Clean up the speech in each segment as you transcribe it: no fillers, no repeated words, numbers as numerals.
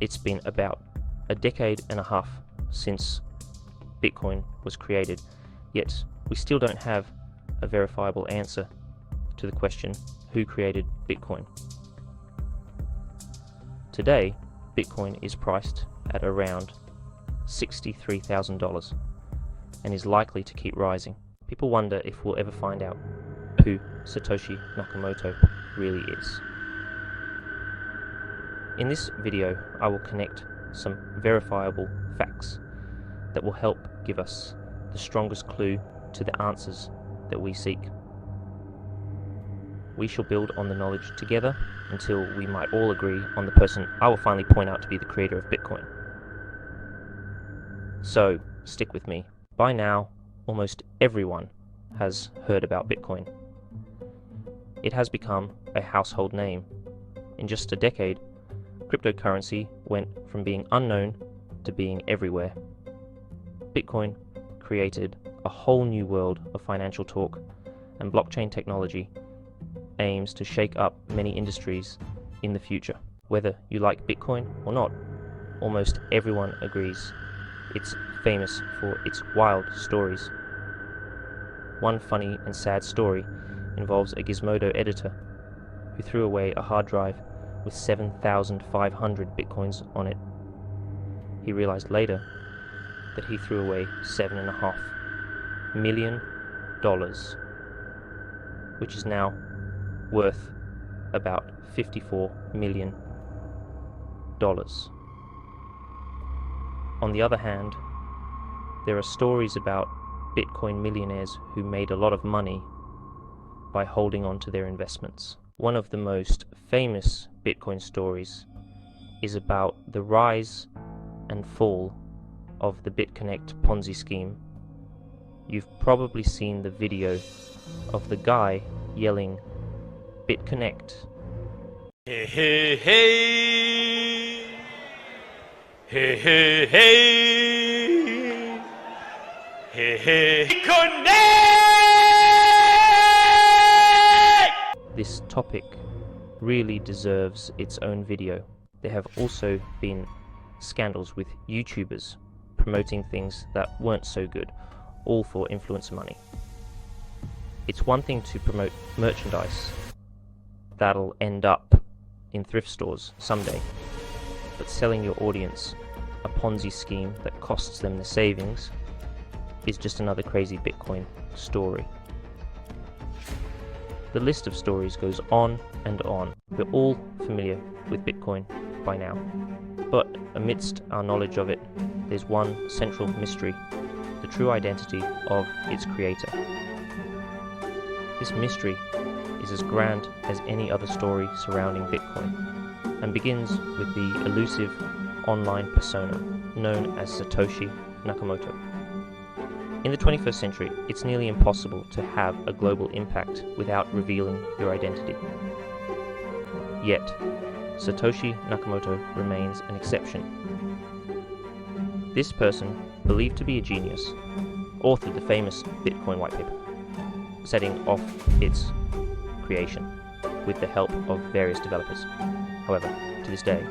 It's been about a decade and a half since Bitcoin was created, yet we still don't have a verifiable answer to the question, who created Bitcoin? Today, Bitcoin is priced at around $63,000 and is likely to keep rising. People wonder if we'll ever find out who Satoshi Nakamoto really is. In this video, I will connect some verifiable facts that will help give us the strongest clue to the answers that we seek. We shall build on the knowledge together until we might all agree on the person I will finally point out to be the creator of Bitcoin. So, stick with me. By now, almost everyone has heard about Bitcoin. It has become a household name. In just a decade, cryptocurrency went from being unknown to being everywhere. Bitcoin created a whole new world of financial talk, and blockchain technology aims to shake up many industries in the future. Whether you like Bitcoin or not, almost everyone agrees it's famous for its wild stories. One funny and sad story involves a Gizmodo editor who threw away a hard drive with 7,500 Bitcoins on it. He realized later that he threw away $7.5 million, which is now worth about $54 million. On the other hand, there are stories about Bitcoin millionaires who made a lot of money by holding on to their investments. One of the most famous Bitcoin stories is about the rise and fall of the BitConnect Ponzi scheme. You've probably seen the video of the guy yelling, "BitConnect." Hey, hey, hey. Hey, hey, hey. Hey, hey. BitConnect! This topic really deserves its own video. There have also been scandals with YouTubers promoting things that weren't so good, all for influencer money. It's one thing to promote merchandise that'll end up in thrift stores someday, but selling your audience a Ponzi scheme that costs them the savings is just another crazy Bitcoin story. The list of stories goes on and on. We're all familiar with Bitcoin by now, but amidst our knowledge of it, there's one central mystery: the true identity of its creator. This mystery is as grand as any other story surrounding Bitcoin, and begins with the elusive online persona known as Satoshi Nakamoto. In the 21st century, it's nearly impossible to have a global impact without revealing your identity. Yet, Satoshi Nakamoto remains an exception. This person, believed to be a genius, authored the famous Bitcoin white paper, setting off its creation with the help of various developers. However, to this day,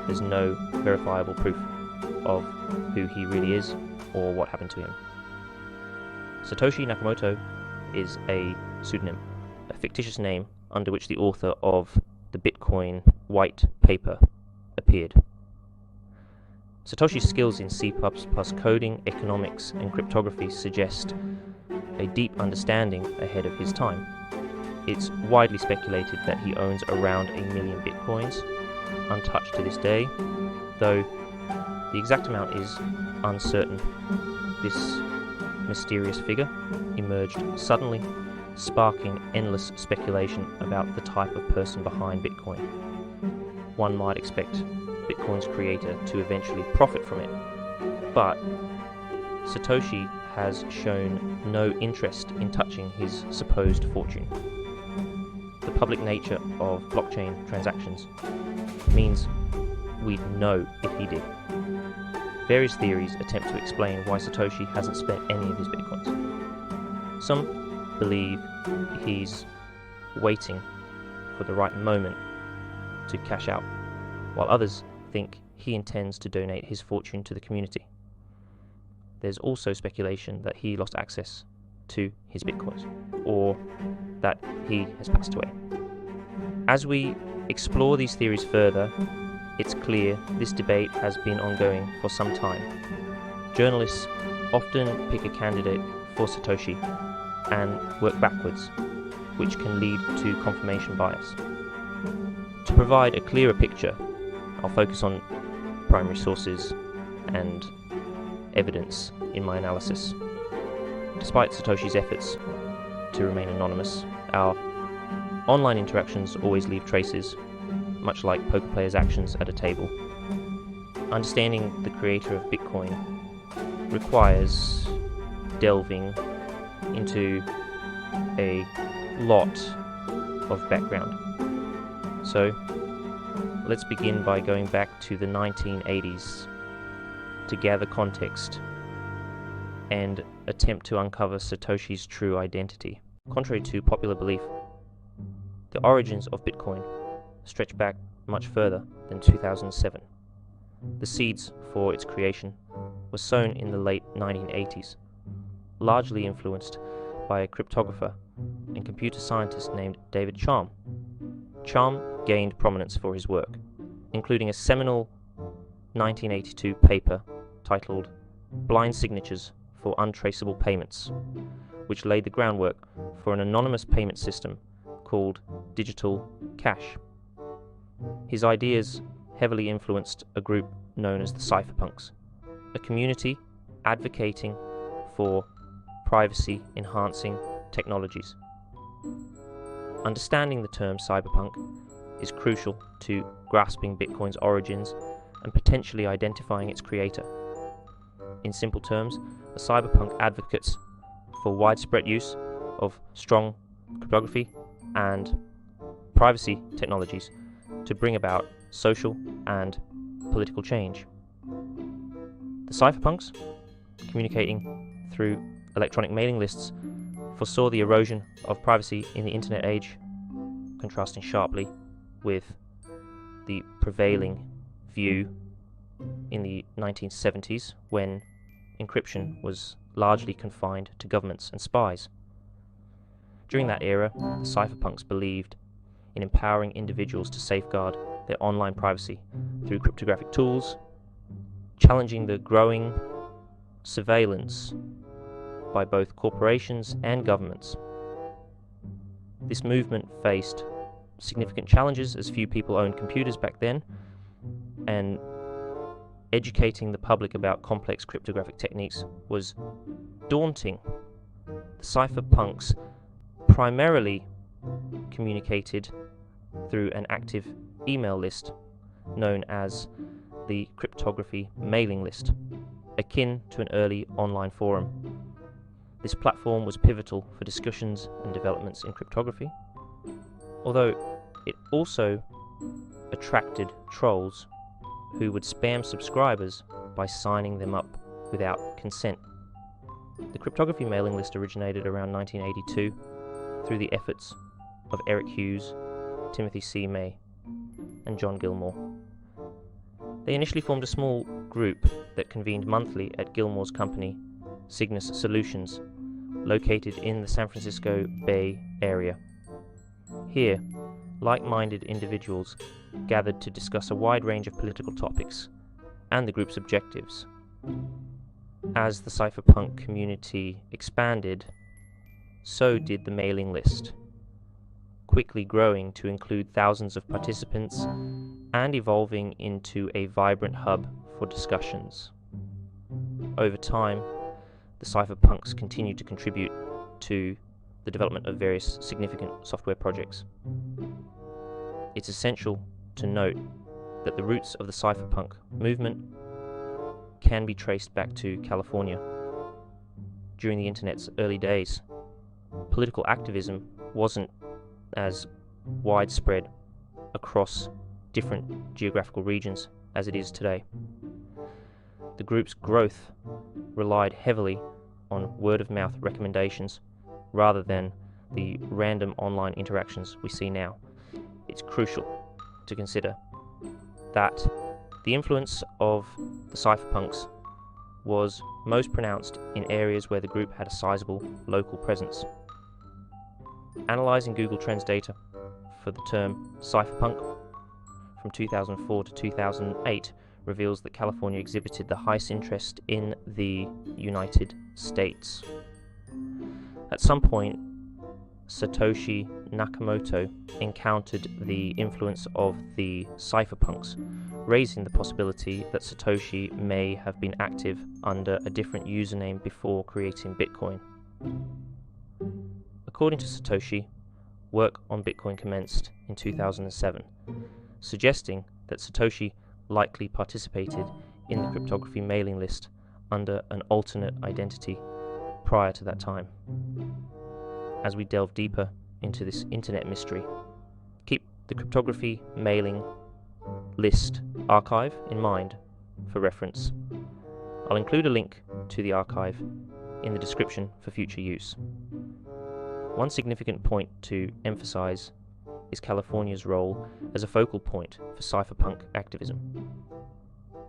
there's no verifiable proof of who he really is or what happened to him. Satoshi Nakamoto is a pseudonym, a fictitious name under which the author of the Bitcoin white paper appeared. Satoshi's skills in C++ coding, economics, and cryptography suggest a deep understanding ahead of his time. It's widely speculated that he owns around 1 million Bitcoins, untouched to this day, though the exact amount is uncertain. This mysterious figure emerged suddenly, sparking endless speculation about the type of person behind Bitcoin. One might expect Bitcoin's creator to eventually profit from it, but Satoshi has shown no interest in touching his supposed fortune. The public nature of blockchain transactions means we'd know if he did. Various theories attempt to explain why Satoshi hasn't spent any of his Bitcoins. Some believe he's waiting for the right moment to cash out, while others think he intends to donate his fortune to the community. There's also speculation that he lost access to his bitcoins, or that he has passed away. As we explore these theories further, it's clear this debate has been ongoing for some time. Journalists often pick a candidate for Satoshi and work backwards, which can lead to confirmation bias. To provide a clearer picture, I'll focus on primary sources and evidence in my analysis. Despite Satoshi's efforts to remain anonymous, our online interactions always leave traces, much like poker players' actions at a table. Understanding the creator of Bitcoin requires delving into a lot of background. So, let's begin by going back to the 1980s to gather context and attempt to uncover Satoshi's true identity. Contrary to popular belief, the origins of Bitcoin stretch back much further than 2007. The seeds for its creation were sown in the late 1980s, largely influenced by a cryptographer and computer scientist named David Chaum. Chaum gained prominence for his work, including a seminal 1982 paper titled Blind Signatures for Untraceable Payments, which laid the groundwork for an anonymous payment system called digital cash. His ideas heavily influenced a group known as the Cypherpunks, a community advocating for privacy-enhancing technologies. Understanding the term cyberpunk is crucial to grasping Bitcoin's origins and potentially identifying its creator. In simple terms, a cyberpunk advocates for widespread use of strong cryptography and privacy technologies to bring about social and political change. The cypherpunks, communicating through electronic mailing lists, foresaw the erosion of privacy in the internet age, contrasting sharply with the prevailing view in the 1970s when encryption was largely confined to governments and spies. During that era, the cypherpunks believed in empowering individuals to safeguard their online privacy through cryptographic tools, challenging the growing surveillance by both corporations and governments. This movement faced significant challenges as few people owned computers back then, and educating the public about complex cryptographic techniques was daunting. The cypherpunks primarily communicated through an active email list known as the Cryptography mailing list, akin to an early online forum. This platform was pivotal for discussions and developments in cryptography, although it also attracted trolls who would spam subscribers by signing them up without consent. The Cryptography mailing list originated around 1982 through the efforts of Eric Hughes, Timothy C. May, and John Gilmore. They initially formed a small group that convened monthly at Gilmore's company, Cygnus Solutions, located in the San Francisco Bay Area. Here, like-minded individuals gathered to discuss a wide range of political topics and the group's objectives. As the cypherpunk community expanded, so did the mailing list, quickly growing to include thousands of participants and evolving into a vibrant hub for discussions. Over time, the cypherpunks continued to contribute to the development of various significant software projects. It's essential to note that the roots of the cypherpunk movement can be traced back to California. During the internet's early days, political activism wasn't as widespread across different geographical regions as it is today. The group's growth relied heavily on word-of-mouth recommendations rather than the random online interactions we see now. It's crucial to consider that The influence of the cypherpunks was most pronounced in areas where the group had a sizable local presence. Analysing Google Trends data for the term cypherpunk from 2004 to 2008 reveals that California exhibited the highest interest in the United States. At some point, Satoshi Nakamoto encountered the influence of the cypherpunks, raising the possibility that Satoshi may have been active under a different username before creating Bitcoin. According to Satoshi, work on Bitcoin commenced in 2007, suggesting that Satoshi likely participated in the cryptography mailing list under an alternate identity prior to that time. As we delve deeper into this internet mystery, keep the cryptography mailing list archive in mind for reference. I'll include a link to the archive in the description for future use. One significant point to emphasize is California's role as a focal point for cypherpunk activism.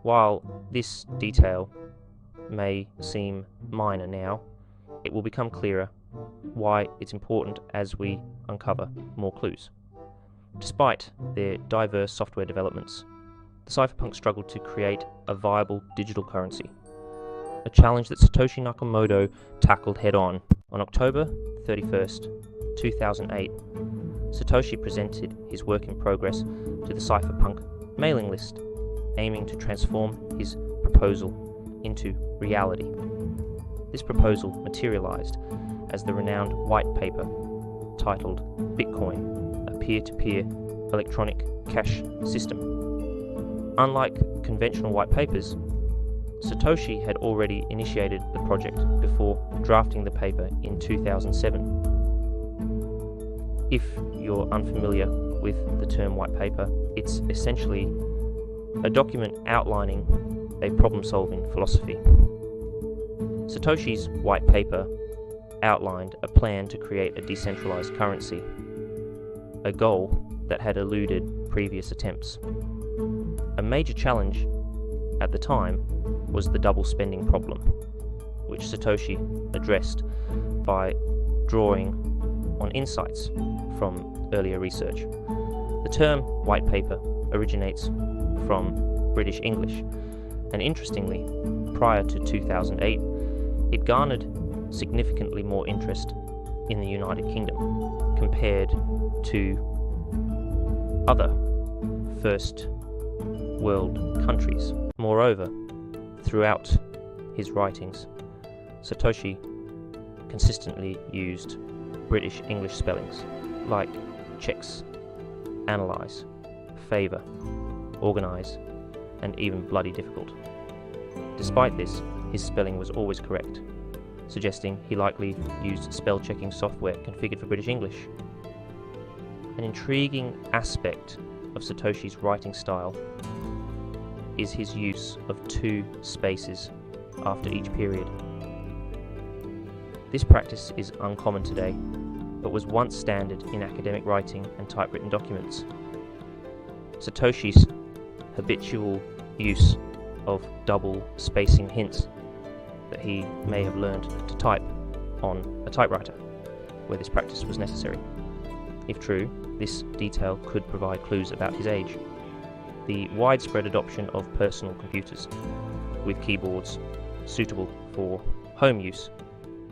While this detail may seem minor now, it will become clearer why it's important as we uncover more clues. Despite their diverse software developments, the cypherpunks struggled to create a viable digital currency, a challenge that Satoshi Nakamoto tackled head-on. On October 31st, 2008, Satoshi presented his work in progress to the cypherpunk mailing list, aiming to transform his proposal into reality. This proposal materialized as the renowned white paper titled Bitcoin, a peer-to-peer electronic cash system. Unlike conventional white papers, Satoshi had already initiated the project before drafting the paper in 2007. If you're unfamiliar with the term white paper, it's essentially a document outlining a problem-solving philosophy. Satoshi's white paper outlined a plan to create a decentralized currency, a goal that had eluded previous attempts. A major challenge at the time was the double spending problem, which Satoshi addressed by drawing on insights from earlier research. The term white paper originates from British English, and interestingly, prior to 2008, it garnered significantly more interest in the United Kingdom compared to other first world countries. Moreover, throughout his writings, Satoshi consistently used British English spellings like checks, analyze, favour, organise, and even bloody difficult. Despite this, his spelling was always correct, suggesting he likely used spell-checking software configured for British English. An intriguing aspect of Satoshi's writing style is his use of 2 spaces after each period. This practice is uncommon today, but was once standard in academic writing and typewritten documents. Satoshi's habitual use of double spacing hints that he may have learned to type on a typewriter, where this practice was necessary. If true, this detail could provide clues about his age. The widespread adoption of personal computers with keyboards suitable for home use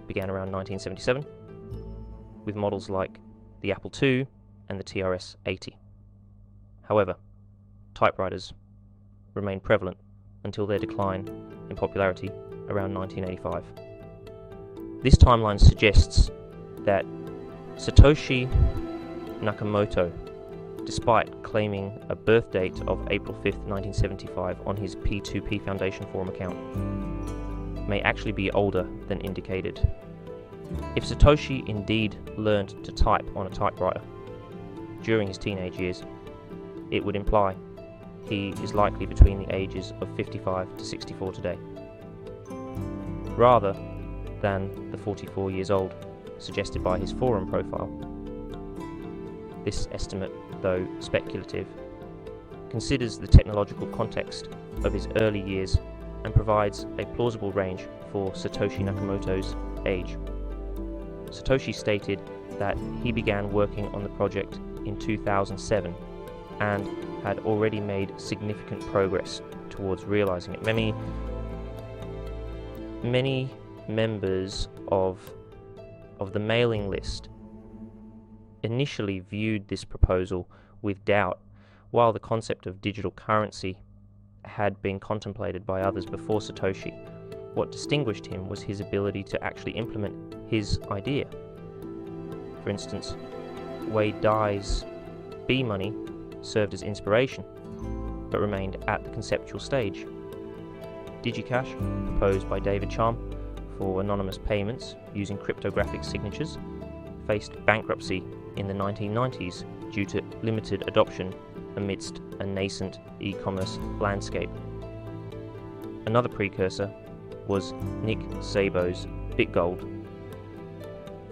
began around 1977, with models like the Apple II and the TRS-80. However, typewriters remained prevalent until their decline in popularity around 1985. This timeline suggests that Satoshi Nakamoto, despite claiming a birth date of April 5th, 1975 on his P2P Foundation forum account, may actually be older than indicated. If Satoshi indeed learned to type on a typewriter during his teenage years, it would imply he is likely between the ages of 55 to 64 today, rather than the 44 years old suggested by his forum profile. This estimate, though speculative, considers the technological context of his early years and provides a plausible range for Satoshi Nakamoto's age. Satoshi stated that he began working on the project in 2007 and had already made significant progress towards realizing it. Many members of the mailing list initially viewed this proposal with doubt, while the concept of digital currency had been contemplated by others before Satoshi. What distinguished him was his ability to actually implement his idea. For instance, Wei Dai's B money served as inspiration, but remained at the conceptual stage. DigiCash, proposed by David Chaum for anonymous payments using cryptographic signatures, faced bankruptcy in the 1990s due to limited adoption amidst a nascent e-commerce landscape. Another precursor was Nick Szabo's BitGold,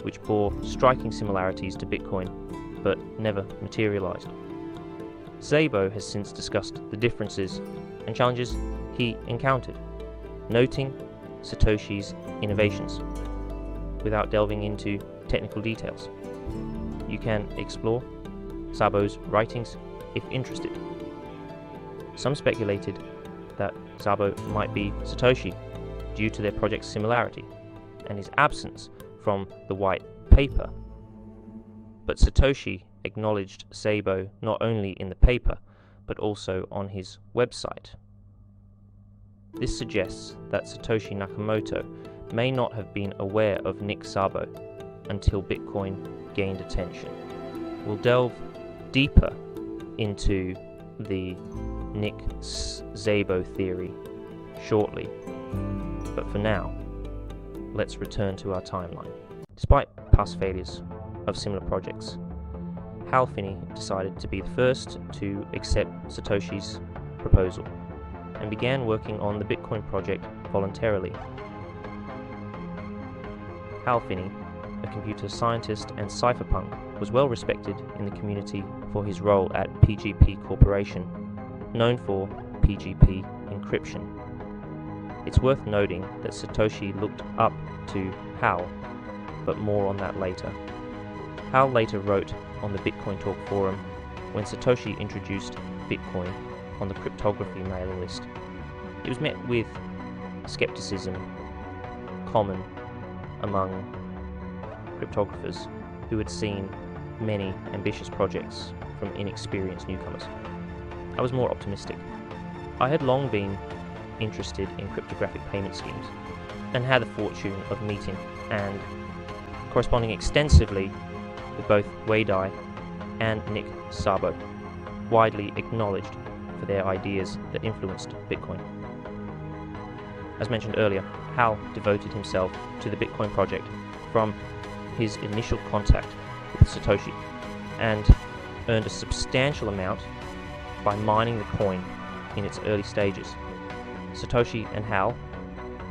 which bore striking similarities to Bitcoin but never materialized. Szabo has since discussed the differences and challenges he encountered, noting Satoshi's innovations without delving into technical details. You can explore Szabo's writings if interested. Some speculated that Szabo might be Satoshi due to their project's similarity and his absence from the white paper. But Satoshi acknowledged Szabo not only in the paper, but also on his website. This suggests that Satoshi Nakamoto may not have been aware of Nick Szabo until Bitcoin gained attention. We'll delve deeper into the Nick Szabo theory shortly, but for now, let's return to our timeline. Despite past failures of similar projects, Hal Finney decided to be the first to accept Satoshi's proposal and began working on the Bitcoin project voluntarily. Hal Finney, a computer scientist and cypherpunk, was well respected in the community for his role at PGP Corporation, known for PGP encryption. It's worth noting that Satoshi looked up to Hal, but more on that later. Hal later wrote on the Bitcoin Talk forum when Satoshi introduced Bitcoin on the cryptography mailing list. It was met with skepticism common among cryptographers who had seen many ambitious projects from inexperienced newcomers. I was more optimistic. I had long been interested in cryptographic payment schemes and had the fortune of meeting and corresponding extensively with both Wei Dai and Nick Szabo, widely acknowledged for their ideas that influenced Bitcoin. As mentioned earlier, Hal devoted himself to the Bitcoin project from his initial contact with Satoshi and earned a substantial amount by mining the coin in its early stages. Satoshi and Hal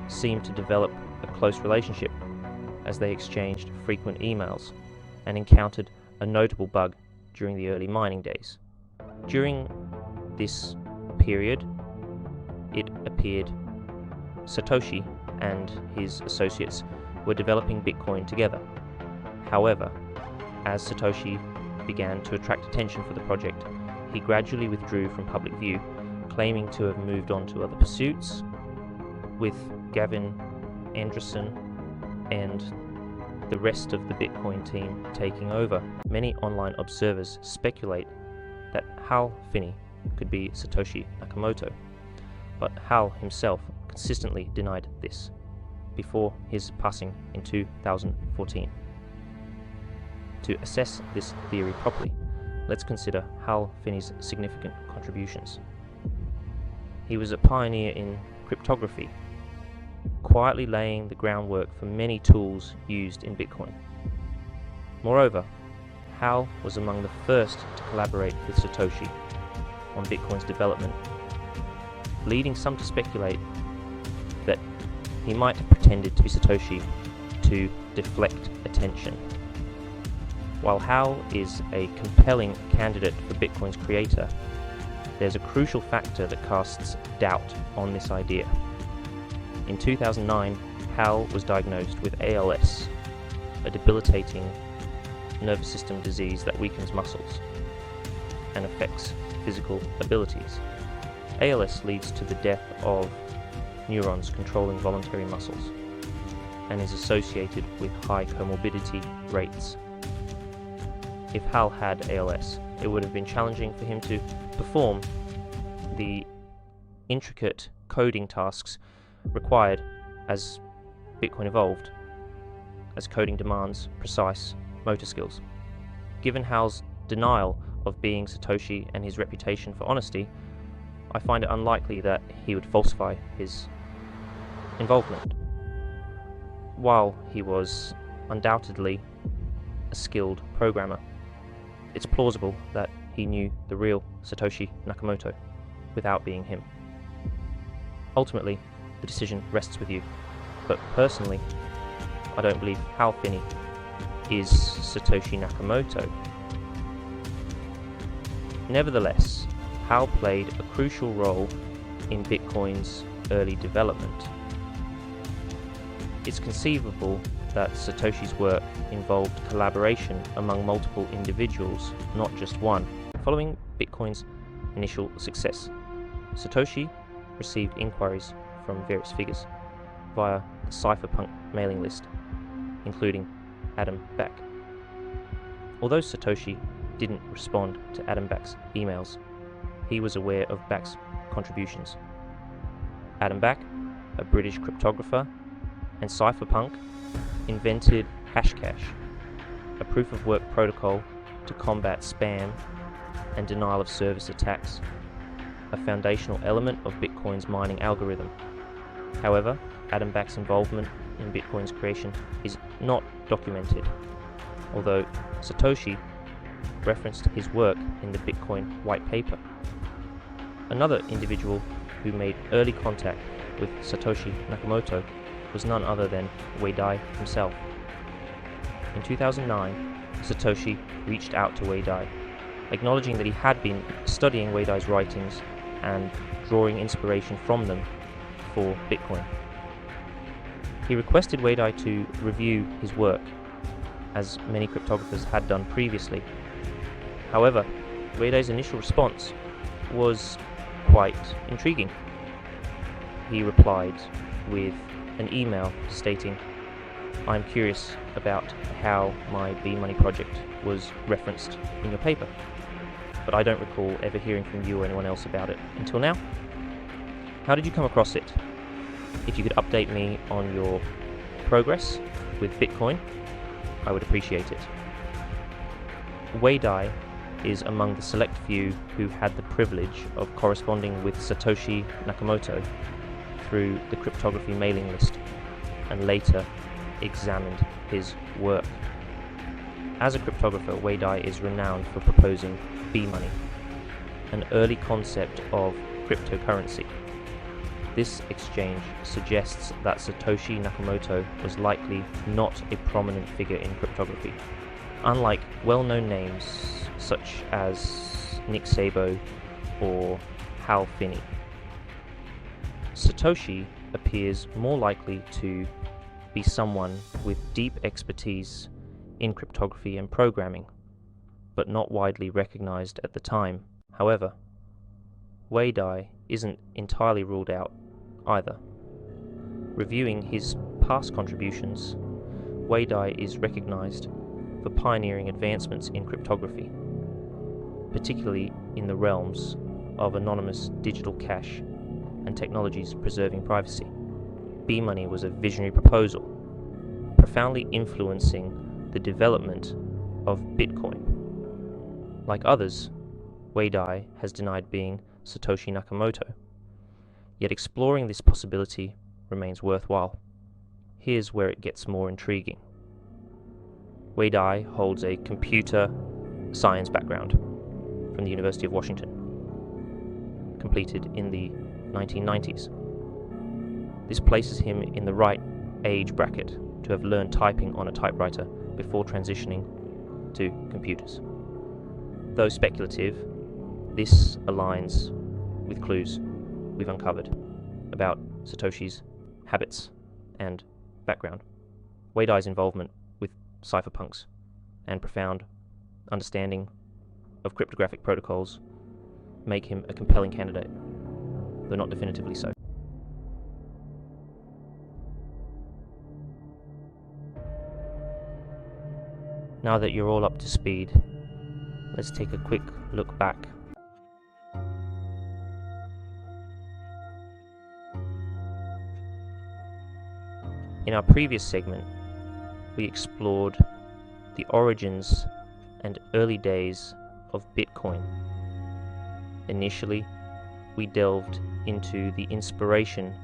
seemed to develop a close relationship as they exchanged frequent emails and encountered a notable bug during the early mining days. During this period, it appeared Satoshi and his associates were developing Bitcoin together. However, as Satoshi began to attract attention for the project, he gradually withdrew from public view, claiming to have moved on to other pursuits, with Gavin Andresen and the rest of the Bitcoin team taking over. Many online observers speculate that Hal Finney could be Satoshi Nakamoto, but Hal himself consistently denied this before his passing in 2014. To assess this theory properly, let's consider Hal Finney's significant contributions. He was a pioneer in cryptography, quietly laying the groundwork for many tools used in Bitcoin. Moreover, Hal was among the first to collaborate with Satoshi on Bitcoin's development, leading some to speculate that he might have pretended to be Satoshi to deflect attention. While Hal is a compelling candidate for Bitcoin's creator, there's a crucial factor that casts doubt on this idea. In 2009, Hal was diagnosed with ALS, a debilitating nervous system disease that weakens muscles and affects physical abilities. ALS leads to the death of neurons controlling voluntary muscles and is associated with high comorbidity rates. If Hal had ALS, it would have been challenging for him to perform the intricate coding tasks required as Bitcoin evolved, as coding demands precise motor skills. Given Hal's denial of being Satoshi and his reputation for honesty, I find it unlikely that he would falsify his involvement. While he was undoubtedly a skilled programmer, it's plausible that he knew the real Satoshi Nakamoto without being him. Ultimately, the decision rests with you, but personally, I don't believe Hal Finney is Satoshi Nakamoto. Nevertheless, Hal played a crucial role in Bitcoin's early development. It's conceivable that Satoshi's work involved collaboration among multiple individuals, not just one. Following Bitcoin's initial success, Satoshi received inquiries from various figures via the Cypherpunk mailing list, including Adam Back. Although Satoshi didn't respond to Adam Back's emails, he was aware of Back's contributions. Adam Back, a British cryptographer, and Cypherpunk invented Hashcash, a proof-of-work protocol to combat spam and denial of service attacks, a foundational element of Bitcoin's mining algorithm. However, Adam Back's involvement in Bitcoin's creation is not documented, although Satoshi referenced his work in the Bitcoin white paper. Another individual who made early contact with Satoshi Nakamoto was none other than Wei Dai himself. In 2009, Satoshi reached out to Wei Dai, acknowledging that he had been studying Wei Dai's writings and drawing inspiration from them for Bitcoin. He requested Wei Dai to review his work, as many cryptographers had done previously. However, Wei Dai's initial response was quite intriguing. He replied with an email stating, "I'm curious about how my B-Money project was referenced in your paper, but I don't recall ever hearing from you or anyone else about it until now. How did you come across it? If you could update me on your progress with Bitcoin, I would appreciate it." Wei Dai is among the select few who had the privilege of corresponding with Satoshi Nakamoto through the cryptography mailing list, and later examined his work. As a cryptographer, Wei Dai is renowned for proposing B-Money, an early concept of cryptocurrency. This exchange suggests that Satoshi Nakamoto was likely not a prominent figure in cryptography. Unlike well-known names such as Nick Szabo or Hal Finney, Satoshi appears more likely to be someone with deep expertise in cryptography and programming, but not widely recognized at the time. However, Wei Dai isn't entirely ruled out either. Reviewing his past contributions, Wei Dai is recognized for pioneering advancements in cryptography, particularly in the realms of anonymous digital cash and technologies preserving privacy. B-Money was a visionary proposal, profoundly influencing the development of Bitcoin. Like others, Wei Dai has denied being Satoshi Nakamoto, yet exploring this possibility remains worthwhile. Here's where it gets more intriguing. Wei Dai holds a computer science background from the University of Washington, completed in the 1990s. This places him in the right age bracket to have learned typing on a typewriter before transitioning to computers. Though speculative, This aligns with clues we've uncovered about Satoshi's habits and background. Wei Dai's involvement with cypherpunks and profound understanding of cryptographic protocols make him a compelling candidate, though not definitively so. Now that you're all up to speed, let's take a quick look back. In our previous segment, we explored the origins and early days of Bitcoin. Initially, we delved into the inspiration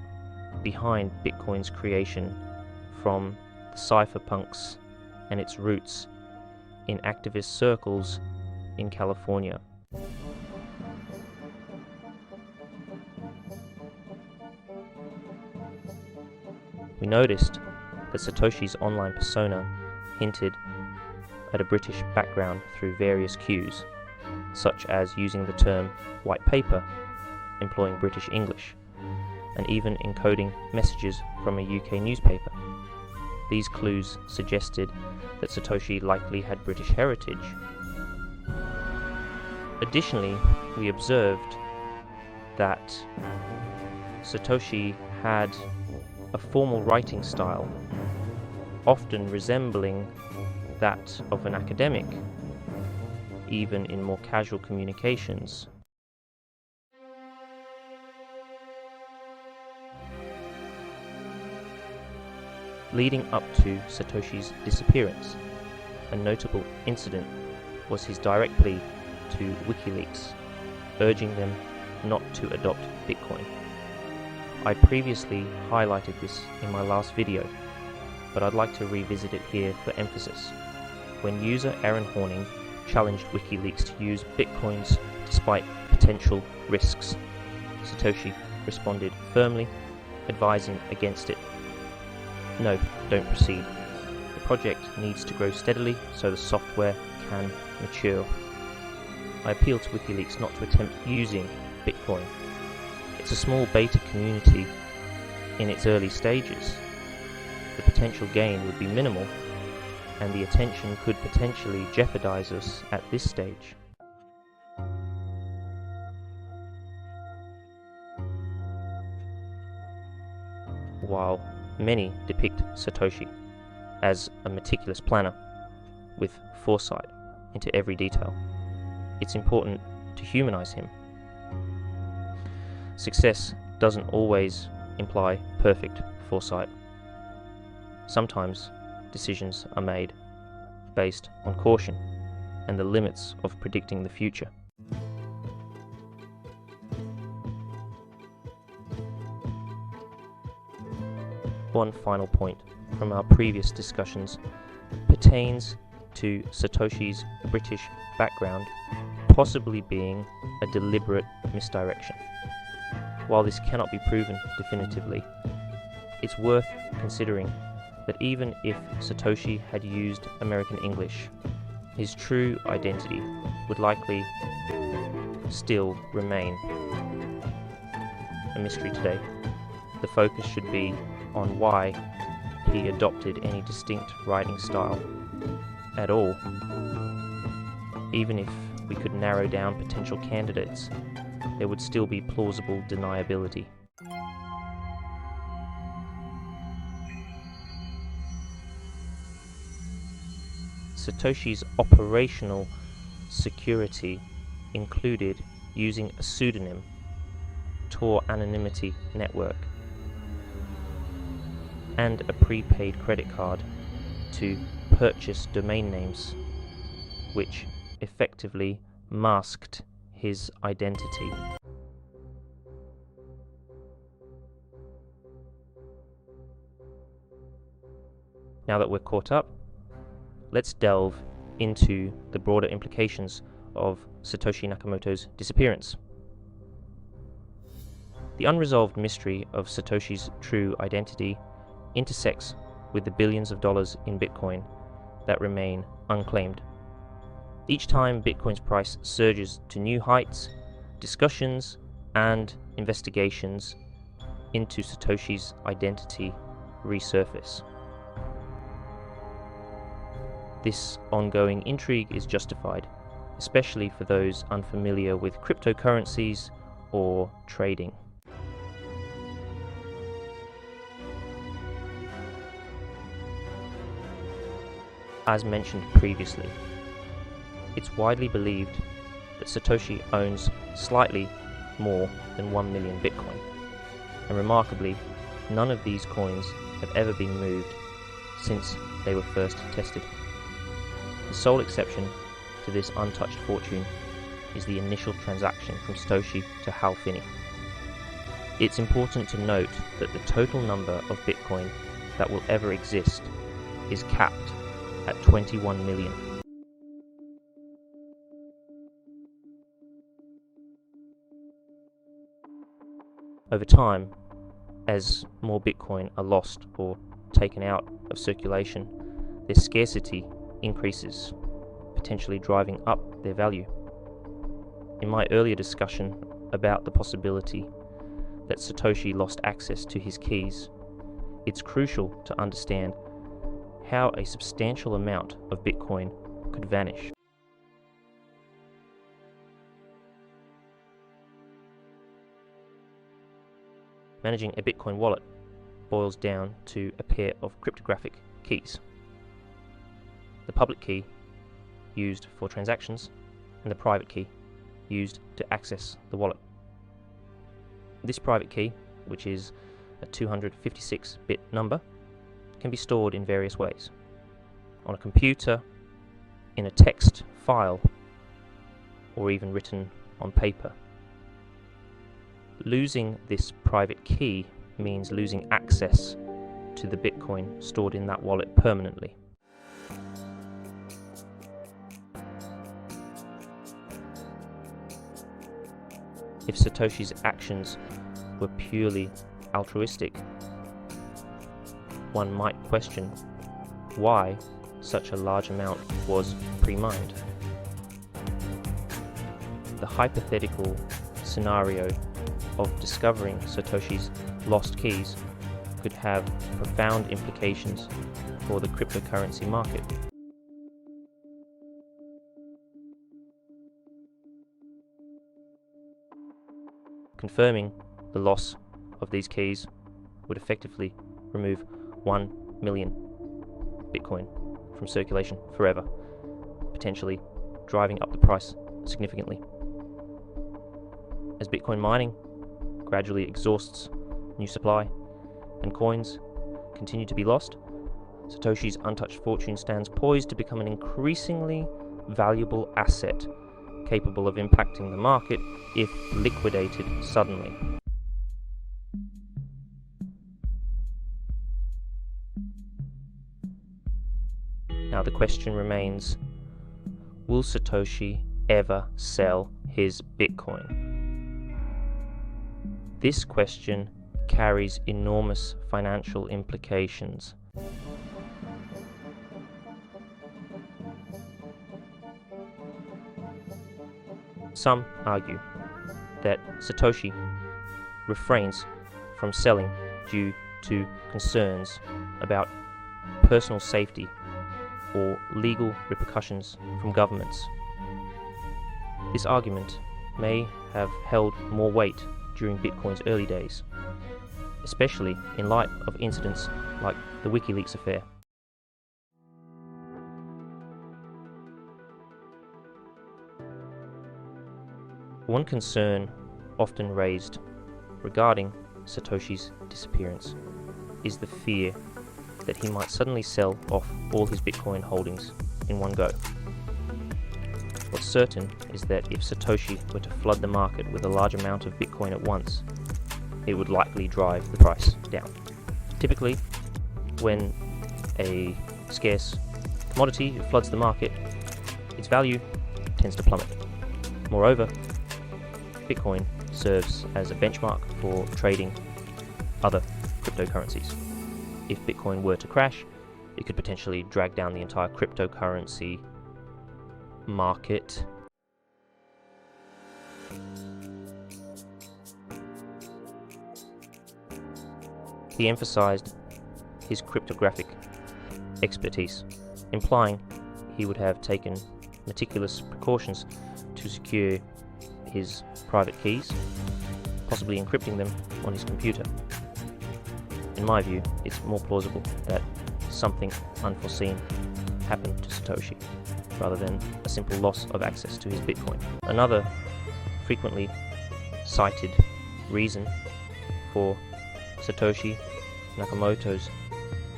behind Bitcoin's creation from the cypherpunks and its roots in activist circles in California. We noticed that Satoshi's online persona hinted at a British background through various cues, such as using the term white paper, employing British English, and even encoding messages from a UK newspaper. These clues suggested that Satoshi likely had British heritage. Additionally, we observed that Satoshi had a formal writing style, often resembling that of an academic, even in more casual communications. Leading up to Satoshi's disappearance, a notable incident was his direct plea to WikiLeaks, urging them not to adopt Bitcoin. I previously highlighted this in my last video, but I'd like to revisit it here for emphasis. When user Aaron Horning challenged WikiLeaks to use Bitcoins despite potential risks, Satoshi responded firmly, advising against it. No, don't proceed. The project needs to grow steadily so the software can mature. I appeal to WikiLeaks not to attempt using Bitcoin. It's a small beta community in its early stages. The potential gain would be minimal, and the attention could potentially jeopardize us at this stage. While many depict Satoshi as a meticulous planner with foresight into every detail, it's important to humanize him. Success doesn't always imply perfect foresight. Sometimes decisions are made based on caution and the limits of predicting the future. One final point from our previous discussions pertains to Satoshi's British background possibly being a deliberate misdirection. While this cannot be proven definitively, it's worth considering that even if Satoshi had used American English, his true identity would likely still remain a mystery today. The focus should be on why he adopted any distinct writing style at all. Even if we could narrow down potential candidates, there would still be plausible deniability. Satoshi's operational security included using a pseudonym, Tor Anonymity Network, and a prepaid credit card to purchase domain names, which effectively masked his identity. Now that we're caught up, let's delve into the broader implications of Satoshi Nakamoto's disappearance. The unresolved mystery of Satoshi's true identity intersects with the billions of dollars in Bitcoin that remain unclaimed. Each time Bitcoin's price surges to new heights, discussions and investigations into Satoshi's identity resurface. This ongoing intrigue is justified, especially for those unfamiliar with cryptocurrencies or trading. As mentioned previously, it's widely believed that Satoshi owns slightly more than 1 million Bitcoin, and remarkably, none of these coins have ever been moved since they were first tested. The sole exception to this untouched fortune is the initial transaction from Satoshi to Hal Finney. It's important to note that the total number of Bitcoin that will ever exist is capped at 21 million. Over time, as more Bitcoin are lost or taken out of circulation, their scarcity increases, potentially driving up their value. In my earlier discussion about the possibility that Satoshi lost access to his keys, it's crucial to understand how a substantial amount of Bitcoin could vanish. Managing a Bitcoin wallet boils down to a pair of cryptographic keys. The public key, used for transactions, and the private key, used to access the wallet. This private key, which is a 256-bit number, can be stored in various ways: on a computer, in a text file, or even written on paper. Losing this private key means losing access to the Bitcoin stored in that wallet permanently. If Satoshi's actions were purely altruistic, one might question why such a large amount was pre-mined. The hypothetical scenario of discovering Satoshi's lost keys could have profound implications for the cryptocurrency market. Confirming the loss of these keys would effectively remove 1 million Bitcoin from circulation forever, potentially driving up the price significantly. As Bitcoin mining gradually exhausts new supply and coins continue to be lost, Satoshi's untouched fortune stands poised to become an increasingly valuable asset capable of impacting the market if liquidated suddenly. Now the question remains, will Satoshi ever sell his Bitcoin? This question carries enormous financial implications. Some argue that Satoshi refrains from selling due to concerns about personal safety or legal repercussions from governments. This argument may have held more weight during Bitcoin's early days, especially in light of incidents like the WikiLeaks affair. One concern often raised regarding Satoshi's disappearance is the fear that he might suddenly sell off all his Bitcoin holdings in one go. What's certain is that if Satoshi were to flood the market with a large amount of Bitcoin at once, it would likely drive the price down. Typically, when a scarce commodity floods the market, its value tends to plummet. Moreover, Bitcoin serves as a benchmark for trading other cryptocurrencies. If Bitcoin were to crash, it could potentially drag down the entire cryptocurrency market. He emphasized his cryptographic expertise, implying he would have taken meticulous precautions to secure his private keys, possibly encrypting them on his computer. In my view, it's more plausible that something unforeseen happened to Satoshi, rather than a simple loss of access to his Bitcoin. Another frequently cited reason for Satoshi Nakamoto's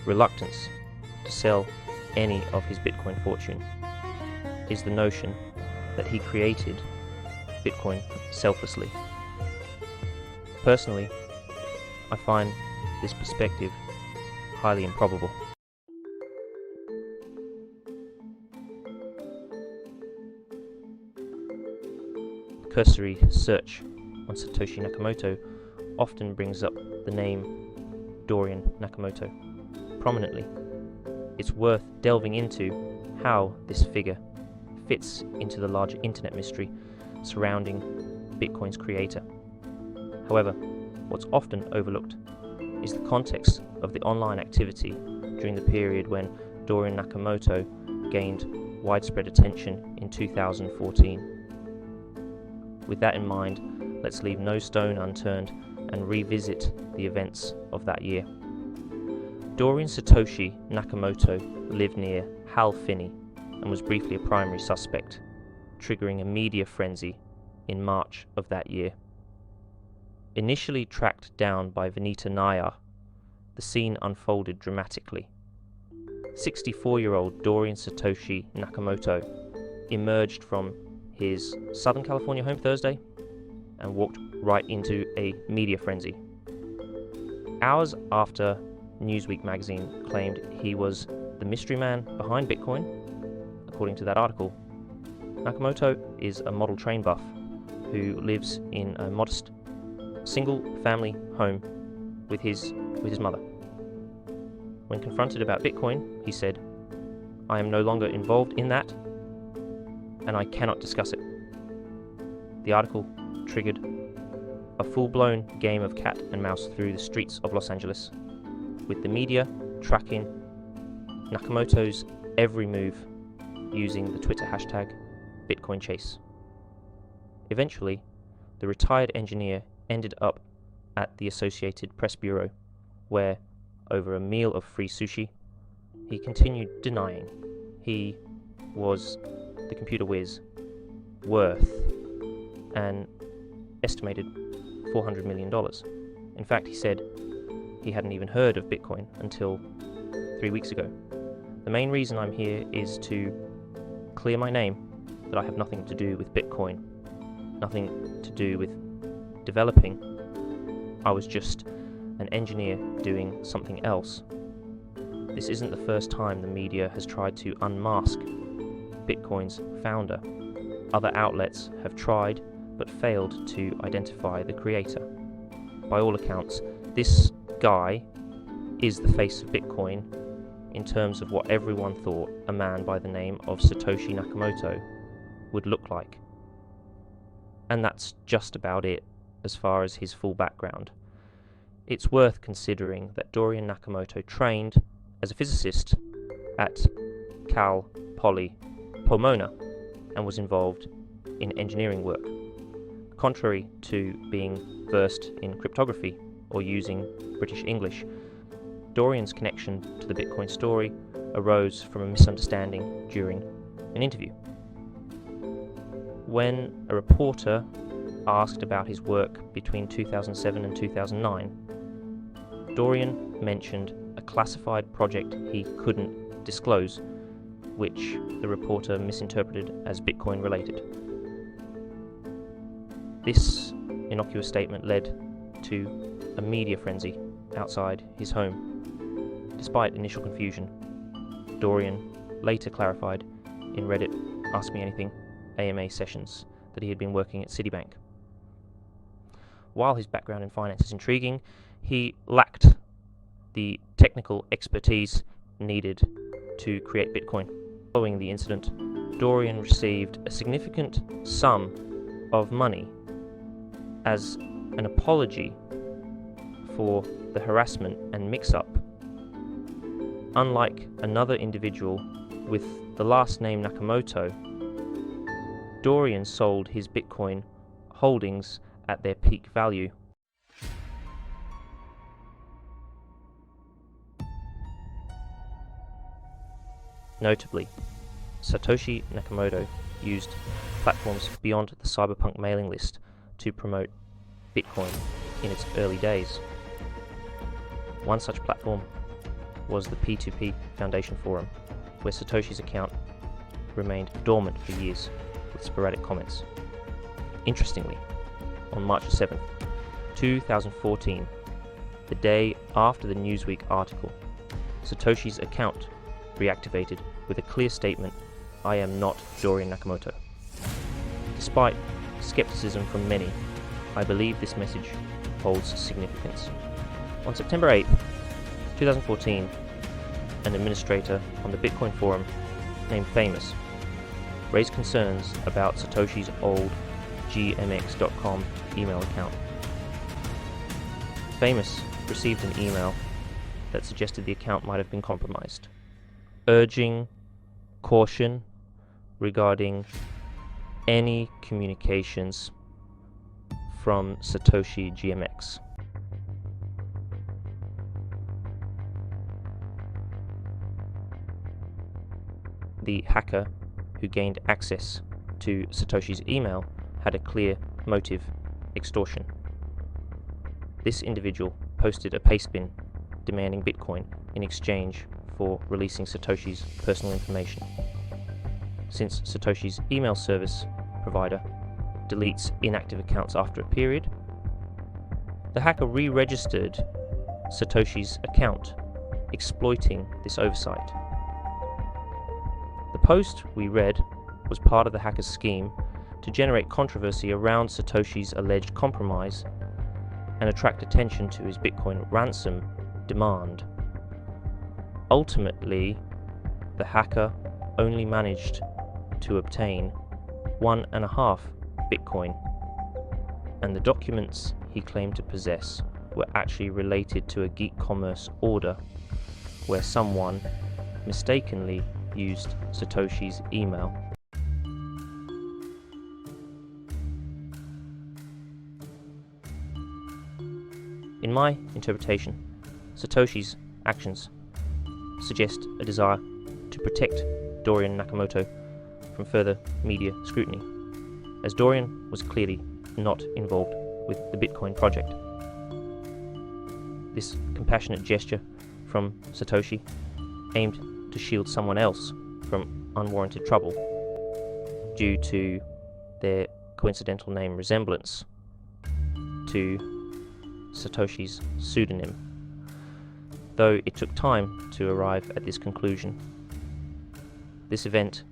reluctance to sell any of his Bitcoin fortune is the notion that he created Bitcoin selflessly. Personally, I find this perspective highly improbable. Cursory search on Satoshi Nakamoto often brings up the name Dorian Nakamoto prominently. It's worth delving into how this figure fits into the larger internet mystery surrounding Bitcoin's creator. However, what's often overlooked is the context of the online activity during the period when Dorian Nakamoto gained widespread attention in 2014. With that in mind, let's leave no stone unturned and revisit the events of that year. Dorian Satoshi Nakamoto lived near Hal Finney and was briefly a primary suspect, triggering a media frenzy in March of that year. Initially tracked down by Vanita Nair, the scene unfolded dramatically. 64-year-old Dorian Satoshi Nakamoto emerged from his Southern California home Thursday and walked right into a media frenzy. Hours after Newsweek magazine claimed he was the mystery man behind Bitcoin, according to that article, Nakamoto is a model train buff who lives in a modest single-family home with his mother. When confronted about Bitcoin, he said, "I am no longer involved in that, and I cannot discuss it." The article triggered a full-blown game of cat and mouse through the streets of Los Angeles, with the media tracking Nakamoto's every move using the Twitter hashtag #BitcoinChase. Eventually, the retired engineer ended up at the Associated Press Bureau, where, over a meal of free sushi, he continued denying he was the computer whiz worth an estimated $400 million. In fact, he said he hadn't even heard of Bitcoin until 3 weeks ago. The main reason I'm here is to clear my name that I have nothing to do with Bitcoin, nothing to do with developing. I was just an engineer doing something else. This isn't the first time the media has tried to unmask Bitcoin's founder. Other outlets have tried but failed to identify the creator. By all accounts, this guy is the face of Bitcoin in terms of what everyone thought a man by the name of Satoshi Nakamoto would look like. And that's just about it as far as his full background. It's worth considering that Dorian Nakamoto trained as a physicist at Cal Poly Pomona and was involved in engineering work. Contrary to being versed in cryptography or using British English, Dorian's connection to the Bitcoin story arose from a misunderstanding during an interview. When a reporter asked about his work between 2007 and 2009, Dorian mentioned a classified project he couldn't disclose, which the reporter misinterpreted as Bitcoin related. This innocuous statement led to a media frenzy outside his home. Despite initial confusion, Dorian later clarified in Reddit Ask Me Anything AMA sessions that he had been working at Citibank. While his background in finance is intriguing, he lacked the technical expertise needed to create Bitcoin. Following the incident, Dorian received a significant sum of money as an apology for the harassment and mix-up, unlike another individual with the last name Nakamoto, Dorian sold his Bitcoin holdings at their peak value. Notably, Satoshi Nakamoto used platforms beyond the Cypherpunk mailing list to promote Bitcoin in its early days. One such platform was the P2P Foundation Forum, where Satoshi's account remained dormant for years with sporadic comments. Interestingly, on March 7th, 2014, the day after the Newsweek article, Satoshi's account reactivated with a clear statement, "I am not Dorian Nakamoto." Despite skepticism from many, I believe this message holds significance. On September 8th, 2014, an administrator on the Bitcoin forum named Famous raised concerns about Satoshi's old gmx.com email account. Famous received an email that suggested the account might have been compromised, urging caution regarding any communications from Satoshi GMX. The hacker who gained access to Satoshi's email had a clear motive: extortion. This individual posted a pastebin demanding Bitcoin in exchange for releasing Satoshi's personal information. Since Satoshi's email service provider deletes inactive accounts after a period, the hacker re-registered Satoshi's account, exploiting this oversight. The post we read was part of the hacker's scheme to generate controversy around Satoshi's alleged compromise and attract attention to his Bitcoin ransom demand. Ultimately, the hacker only managed to obtain 1.5 Bitcoin, and the documents he claimed to possess were actually related to a geek commerce order where someone mistakenly used Satoshi's email. In my interpretation, Satoshi's actions suggest a desire to protect Dorian Nakamoto from further media scrutiny, as Dorian was clearly not involved with the Bitcoin project. This compassionate gesture from Satoshi aimed to shield someone else from unwarranted trouble due to their coincidental name resemblance to Satoshi's pseudonym, though it took time to arrive at this conclusion. This event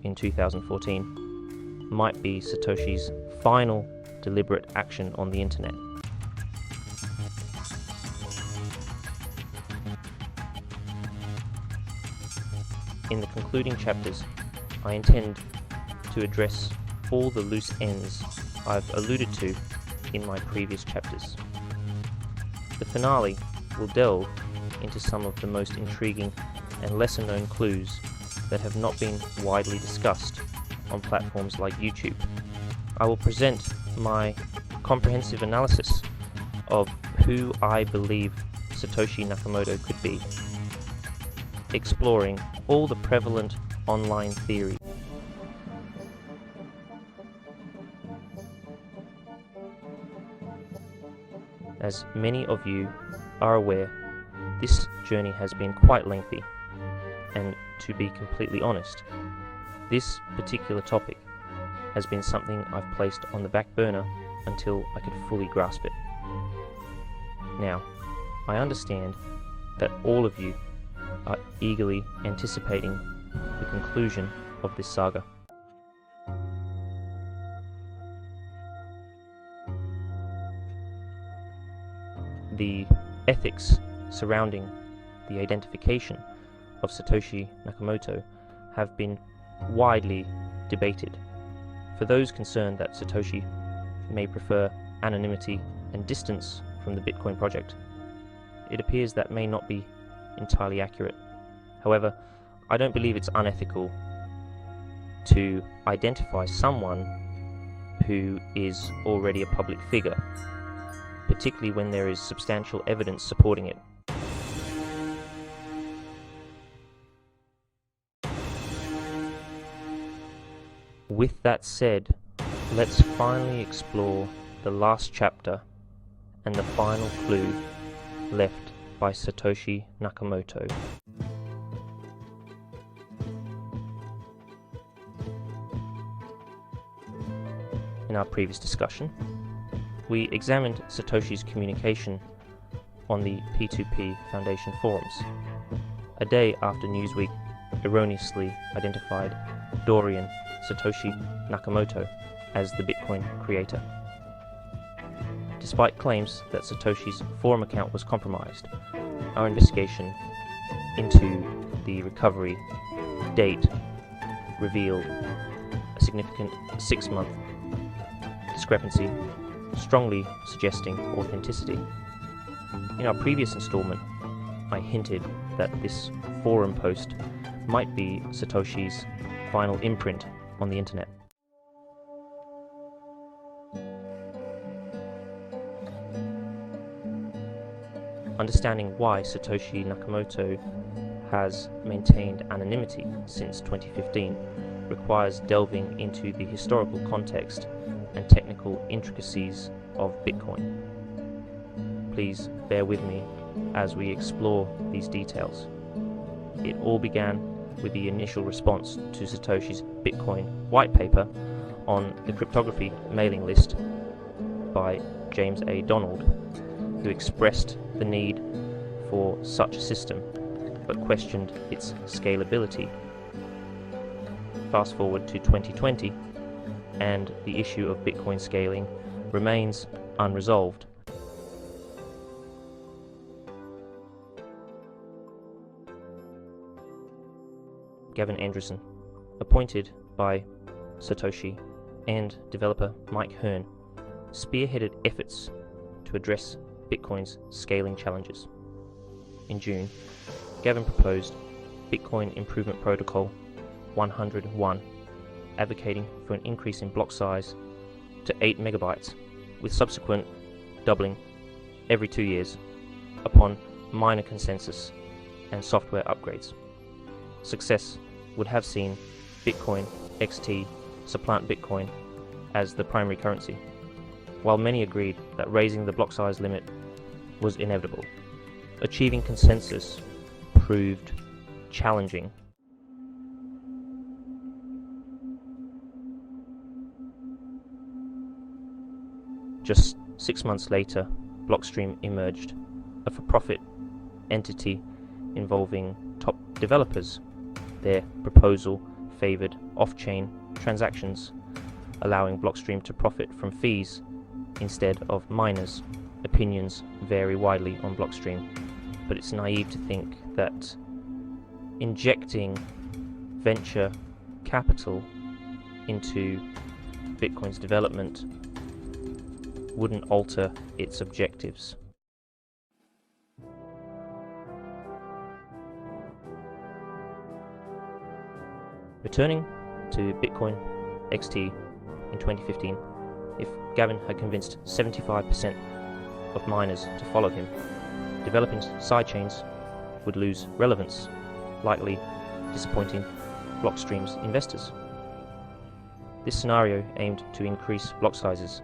in 2014 might be Satoshi's final deliberate action on the internet. In the concluding chapters, I intend to address all the loose ends I've alluded to in my previous chapters. The finale will delve into some of the most intriguing and lesser-known clues that have not been widely discussed on platforms like YouTube. I will present my comprehensive analysis of who I believe Satoshi Nakamoto could be, exploring all the prevalent online theories. As many of you are aware, this journey has been quite lengthy, and to be completely honest, this particular topic has been something I've placed on the back burner until I could fully grasp it. Now, I understand that all of you are eagerly anticipating the conclusion of this saga. The ethics surrounding the identification of Satoshi Nakamoto have been widely debated. For those concerned that Satoshi may prefer anonymity and distance from the Bitcoin project. It appears that may not be entirely accurate. However, I don't believe it's unethical to identify someone who is already a public figure, particularly when there is substantial evidence supporting it. With that said, let's finally explore the last chapter and the final clue left by Satoshi Nakamoto. In our previous discussion, we examined Satoshi's communication on the P2P Foundation forums, a day after Newsweek erroneously identified Dorian Satoshi Nakamoto as the Bitcoin creator. Despite claims that Satoshi's forum account was compromised, our investigation into the recovery date revealed a significant 6-month discrepancy, strongly suggesting authenticity. In our previous installment, I hinted that this forum post might be Satoshi's final imprint on the internet. Understanding why Satoshi Nakamoto has maintained anonymity since 2015 requires delving into the historical context and technical intricacies of Bitcoin. Please bear with me as we explore these details. It all began with the initial response to Satoshi's Bitcoin white paper on the cryptography mailing list by James A. Donald, who expressed the need for such a system, but questioned its scalability. Fast forward to 2020, and the issue of Bitcoin scaling remains unresolved. Gavin Andresen, appointed by Satoshi and developer Mike Hearn, spearheaded efforts to address Bitcoin's scaling challenges. In June, Gavin proposed Bitcoin Improvement Protocol 101, advocating for an increase in block size to 8 megabytes, with subsequent doubling every 2 years upon minor consensus and software upgrades. Success would have seen Bitcoin XT supplant Bitcoin as the primary currency, while many agreed that raising the block size limit was inevitable. Achieving consensus proved challenging. Just 6 months later, Blockstream emerged, a for-profit entity involving top developers. Their proposal favored off-chain transactions, allowing Blockstream to profit from fees instead of miners. Opinions vary widely on Blockstream, but it's naive to think that injecting venture capital into Bitcoin's development wouldn't alter its objectives. Returning to Bitcoin XT in 2015, if Gavin had convinced 75% of miners to follow him, developing sidechains would lose relevance, likely disappointing Blockstream's investors. This scenario aimed to increase block sizes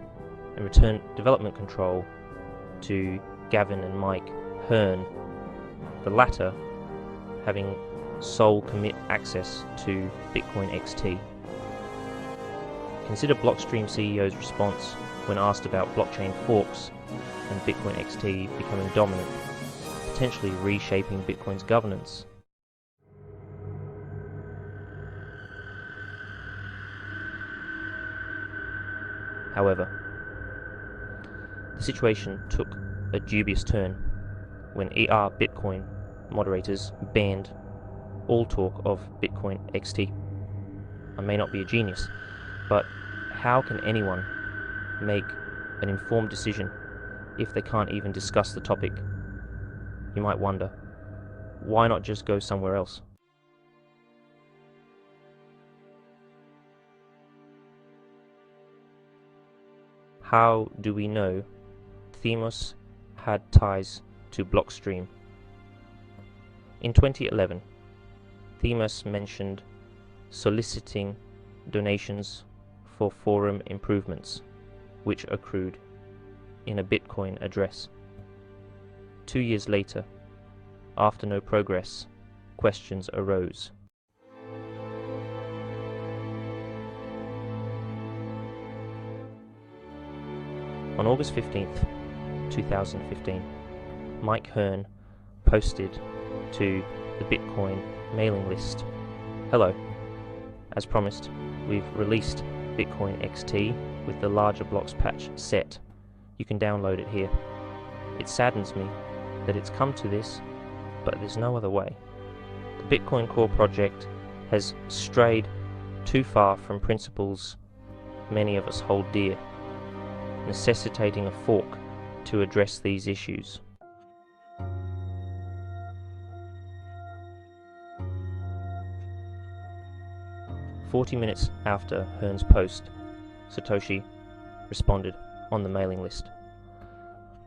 and return development control to Gavin and Mike Hearn, the latter having sole commit access to Bitcoin XT. Consider Blockstream CEO's response when asked about blockchain forks and Bitcoin XT becoming dominant, potentially reshaping Bitcoin's governance. However, the situation took a dubious turn when ER Bitcoin moderators banned all talk of Bitcoin XT. I may not be a genius, but how can anyone make an informed decision if they can't even discuss the topic? You might wonder, why not just go somewhere else? How do we know Themos had ties to Blockstream? In 2011, Themos mentioned soliciting donations for forum improvements, which accrued in a Bitcoin address. 2 years later, after no progress, questions arose. On August 15th, 2015, Mike Hearn posted to the Bitcoin mailing list, "Hello, as promised, we've released Bitcoin XT with the larger blocks patch set. You can download it here. It saddens me that it's come to this, but there's no other way. The Bitcoin Core project has strayed too far from principles many of us hold dear, necessitating a fork to address these issues." "40 minutes after Hearn's post, Satoshi responded on the mailing list.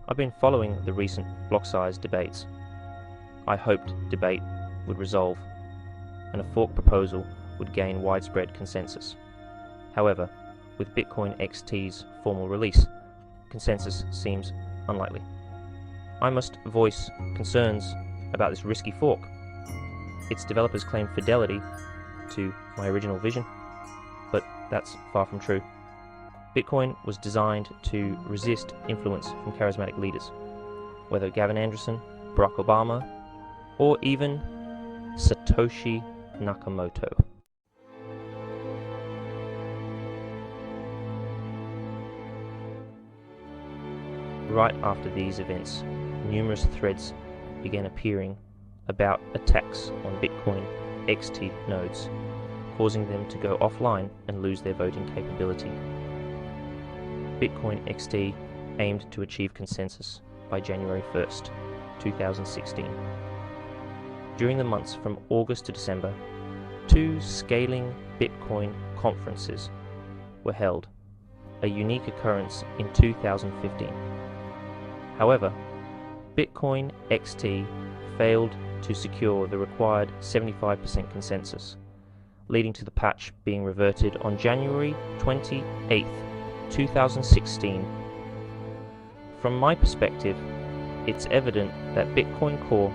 I've been following the recent block size debates. I hoped debate would resolve and a fork proposal would gain widespread consensus. However, with Bitcoin XT's formal release, consensus seems unlikely. I must voice concerns about this risky fork. Its developers claim fidelity to my original vision, but that's far from true. Bitcoin was designed to resist influence from charismatic leaders, whether Gavin Andresen, Barack Obama, or even Satoshi Nakamoto. Right after these events, numerous threads began appearing about attacks on Bitcoin XT nodes, causing them to go offline and lose their voting capability. Bitcoin XT aimed to achieve consensus by January 1st, 2016. During the months from August to December, 2 scaling Bitcoin conferences were held, a unique occurrence in 2015. However, Bitcoin XT failed to secure the required 75% consensus, leading to the patch being reverted on January 28th, 2016. From my perspective, it's evident that Bitcoin Core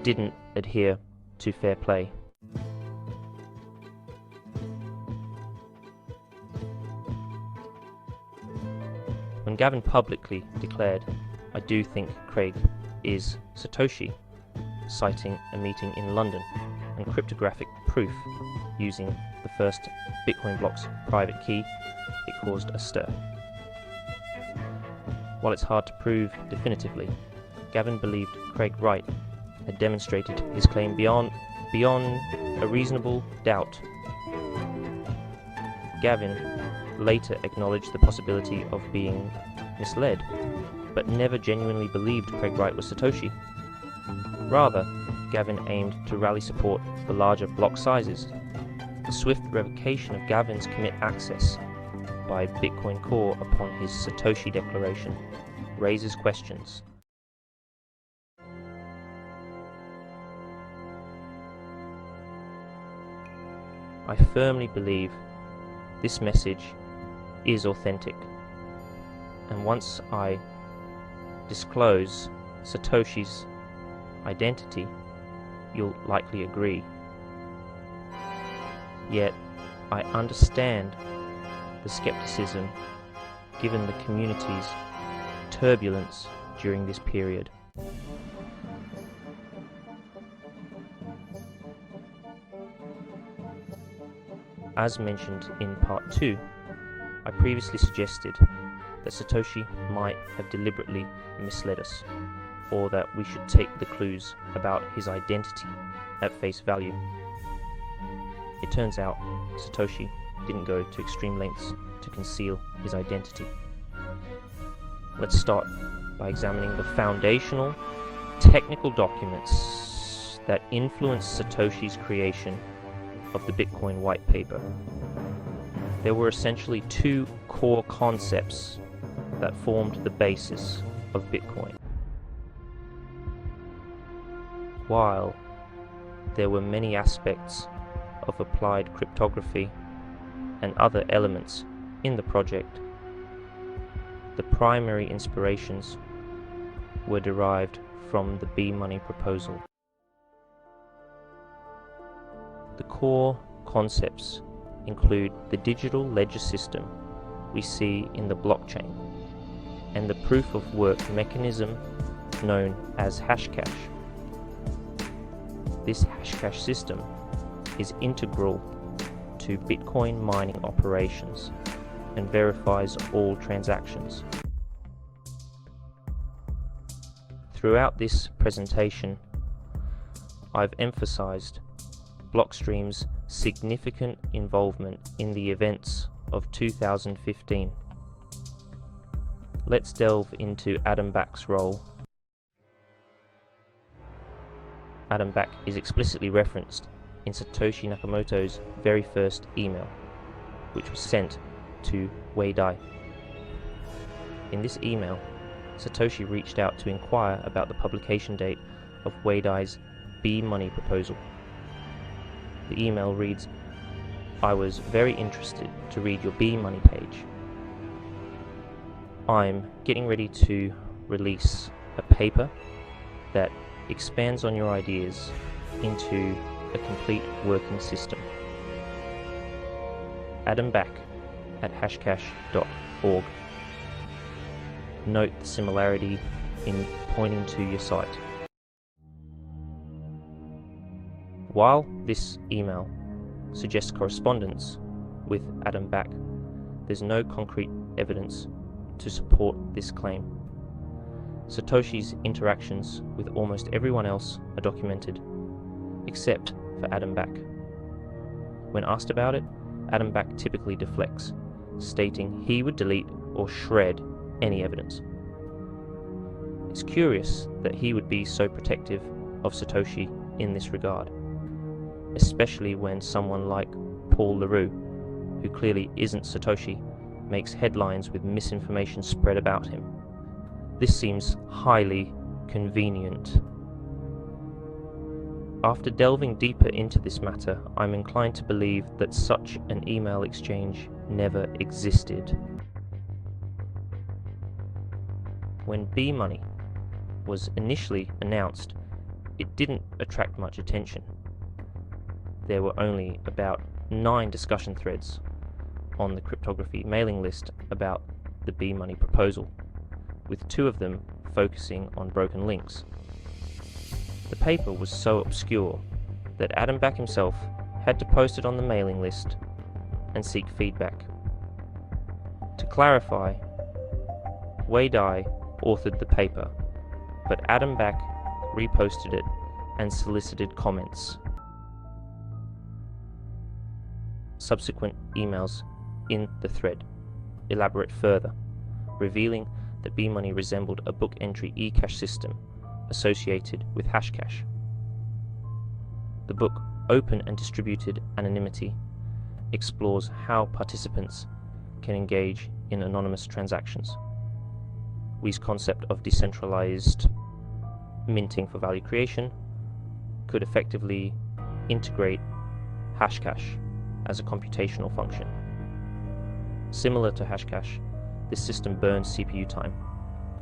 didn't adhere to fair play. When Gavin publicly declared, "I do think Craig is Satoshi," citing a meeting in London and cryptographic proof using the first Bitcoin block's private key, it caused a stir. While it's hard to prove definitively, Gavin believed Craig Wright had demonstrated his claim beyond a reasonable doubt. Gavin later acknowledged the possibility of being misled, but never genuinely believed Craig Wright was Satoshi. Rather, Gavin aimed to rally support for larger block sizes. The swift revocation of Gavin's commit access by Bitcoin Core upon his Satoshi declaration raises questions. I firmly believe this message is authentic, and once I disclose Satoshi's identity, you'll likely agree. Yet, I understand the skepticism given the community's turbulence during this period. As mentioned in part 2, I previously suggested that Satoshi might have deliberately misled us, or that we should take the clues about his identity at face value. It turns out Satoshi didn't go to extreme lengths to conceal his identity. Let's start by examining the foundational technical documents that influenced Satoshi's creation of the Bitcoin white paper. There were essentially two core concepts that formed the basis of Bitcoin. While there were many aspects of applied cryptography and other elements in the project, the primary inspirations were derived from the B-money proposal. The core concepts include the digital ledger system we see in the blockchain and the proof-of-work mechanism known as hashcash. This hashcash system is integral to Bitcoin mining operations and verifies all transactions. Throughout this presentation, I've emphasized Blockstream's significant involvement in the events of 2015. Let's delve into Adam Back's role. Adam Back is explicitly referenced in Satoshi Nakamoto's very first email, which was sent to Wei Dai. In this email, Satoshi reached out to inquire about the publication date of Wei Dai's B-money proposal. The email reads, "I was very interested to read your B-money page. I'm getting ready to release a paper that expands on your ideas into a complete working system. Adam Back at hashcash.org. Note the similarity in pointing to your site." While this email suggests correspondence with Adam Back, there's no concrete evidence to support this claim. Satoshi's interactions with almost everyone else are documented, except for Adam Back. When asked about it, Adam Back typically deflects, stating he would delete or shred any evidence. It's curious that he would be so protective of Satoshi in this regard, especially when someone like Paul LaRue, who clearly isn't Satoshi, makes headlines with misinformation spread about him. This seems highly convenient. After delving deeper into this matter, I'm inclined to believe that such an email exchange never existed. When B-money was initially announced, it didn't attract much attention. There were only about 9 discussion threads on the cryptography mailing list about the B-money proposal, with 2 of them focusing on broken links. The paper was so obscure that Adam Back himself had to post it on the mailing list and seek feedback. To clarify, Wei Dai authored the paper, but Adam Back reposted it and solicited comments. Subsequent emails in the thread elaborate further, revealing that B-money resembled a book entry eCash system associated with hashcash. The book, Open and Distributed Anonymity, explores how participants can engage in anonymous transactions. Wei's concept of decentralized minting for value creation could effectively integrate hashcash as a computational function. Similar to hashcash, this system burns CPU time,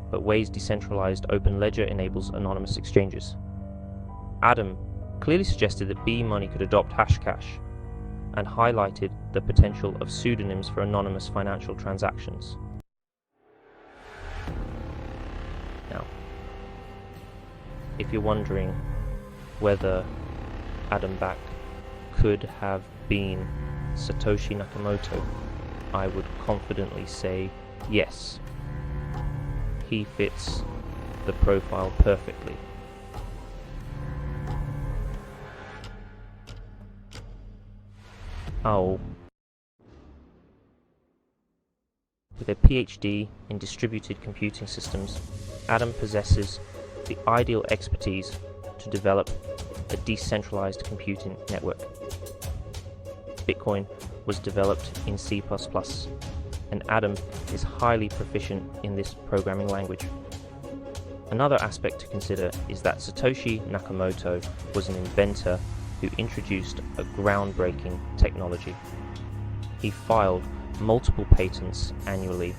but Wei's decentralized open ledger enables anonymous exchanges. Adam clearly suggested that B-money could adopt hashcash and highlighted the potential of pseudonyms for anonymous financial transactions. Now, if you're wondering whether Adam Back could have been Satoshi Nakamoto, I would confidently say yes. He fits the profile perfectly. Oh. With a PhD in distributed computing systems, Adam possesses the ideal expertise to develop a decentralized computing network. Bitcoin was developed in C++, and Adam is highly proficient in this programming language. Another aspect to consider is that Satoshi Nakamoto was an inventor who introduced a groundbreaking technology. He filed multiple patents annually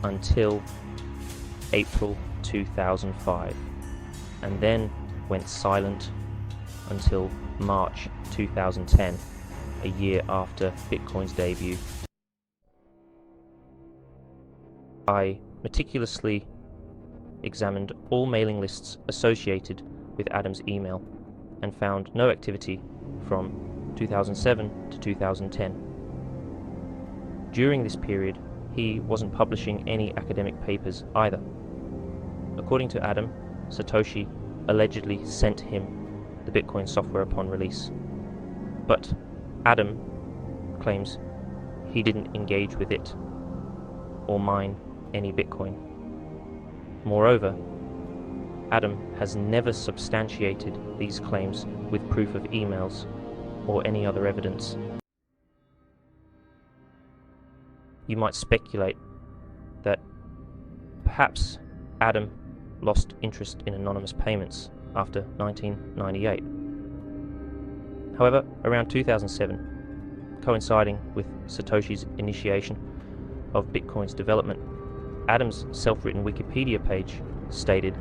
until April 2005, and then went silent until March 2010, a year after Bitcoin's debut. I meticulously examined all mailing lists associated with Adam's email and found no activity from 2007 to 2010. During this period, he wasn't publishing any academic papers either. According to Adam, Satoshi allegedly sent him the Bitcoin software upon release. But Adam claims he didn't engage with it or mine any Bitcoin. Moreover, Adam has never substantiated these claims with proof of emails or any other evidence. You might speculate that perhaps Adam lost interest in anonymous payments after 1998. However, around 2007, coinciding with Satoshi's initiation of Bitcoin's development, Adam's self-written Wikipedia page stated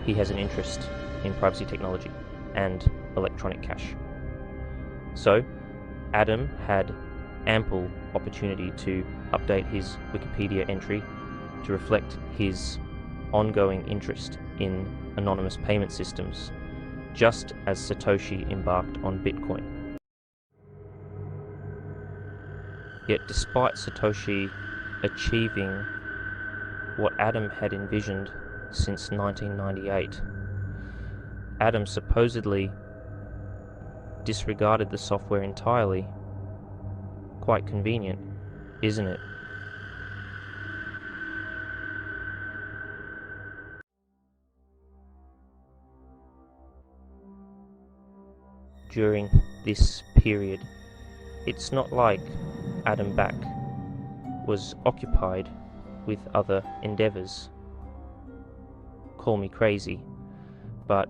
he has an interest in privacy technology and electronic cash. So, Adam had ample opportunity to update his Wikipedia entry to reflect his ongoing interest in anonymous payment systems, just as Satoshi embarked on Bitcoin. Yet despite Satoshi achieving what Adam had envisioned since 1998, Adam supposedly disregarded the software entirely. Quite convenient, isn't it? During this period, it's not like Adam Back was occupied with other endeavors. Call me crazy, but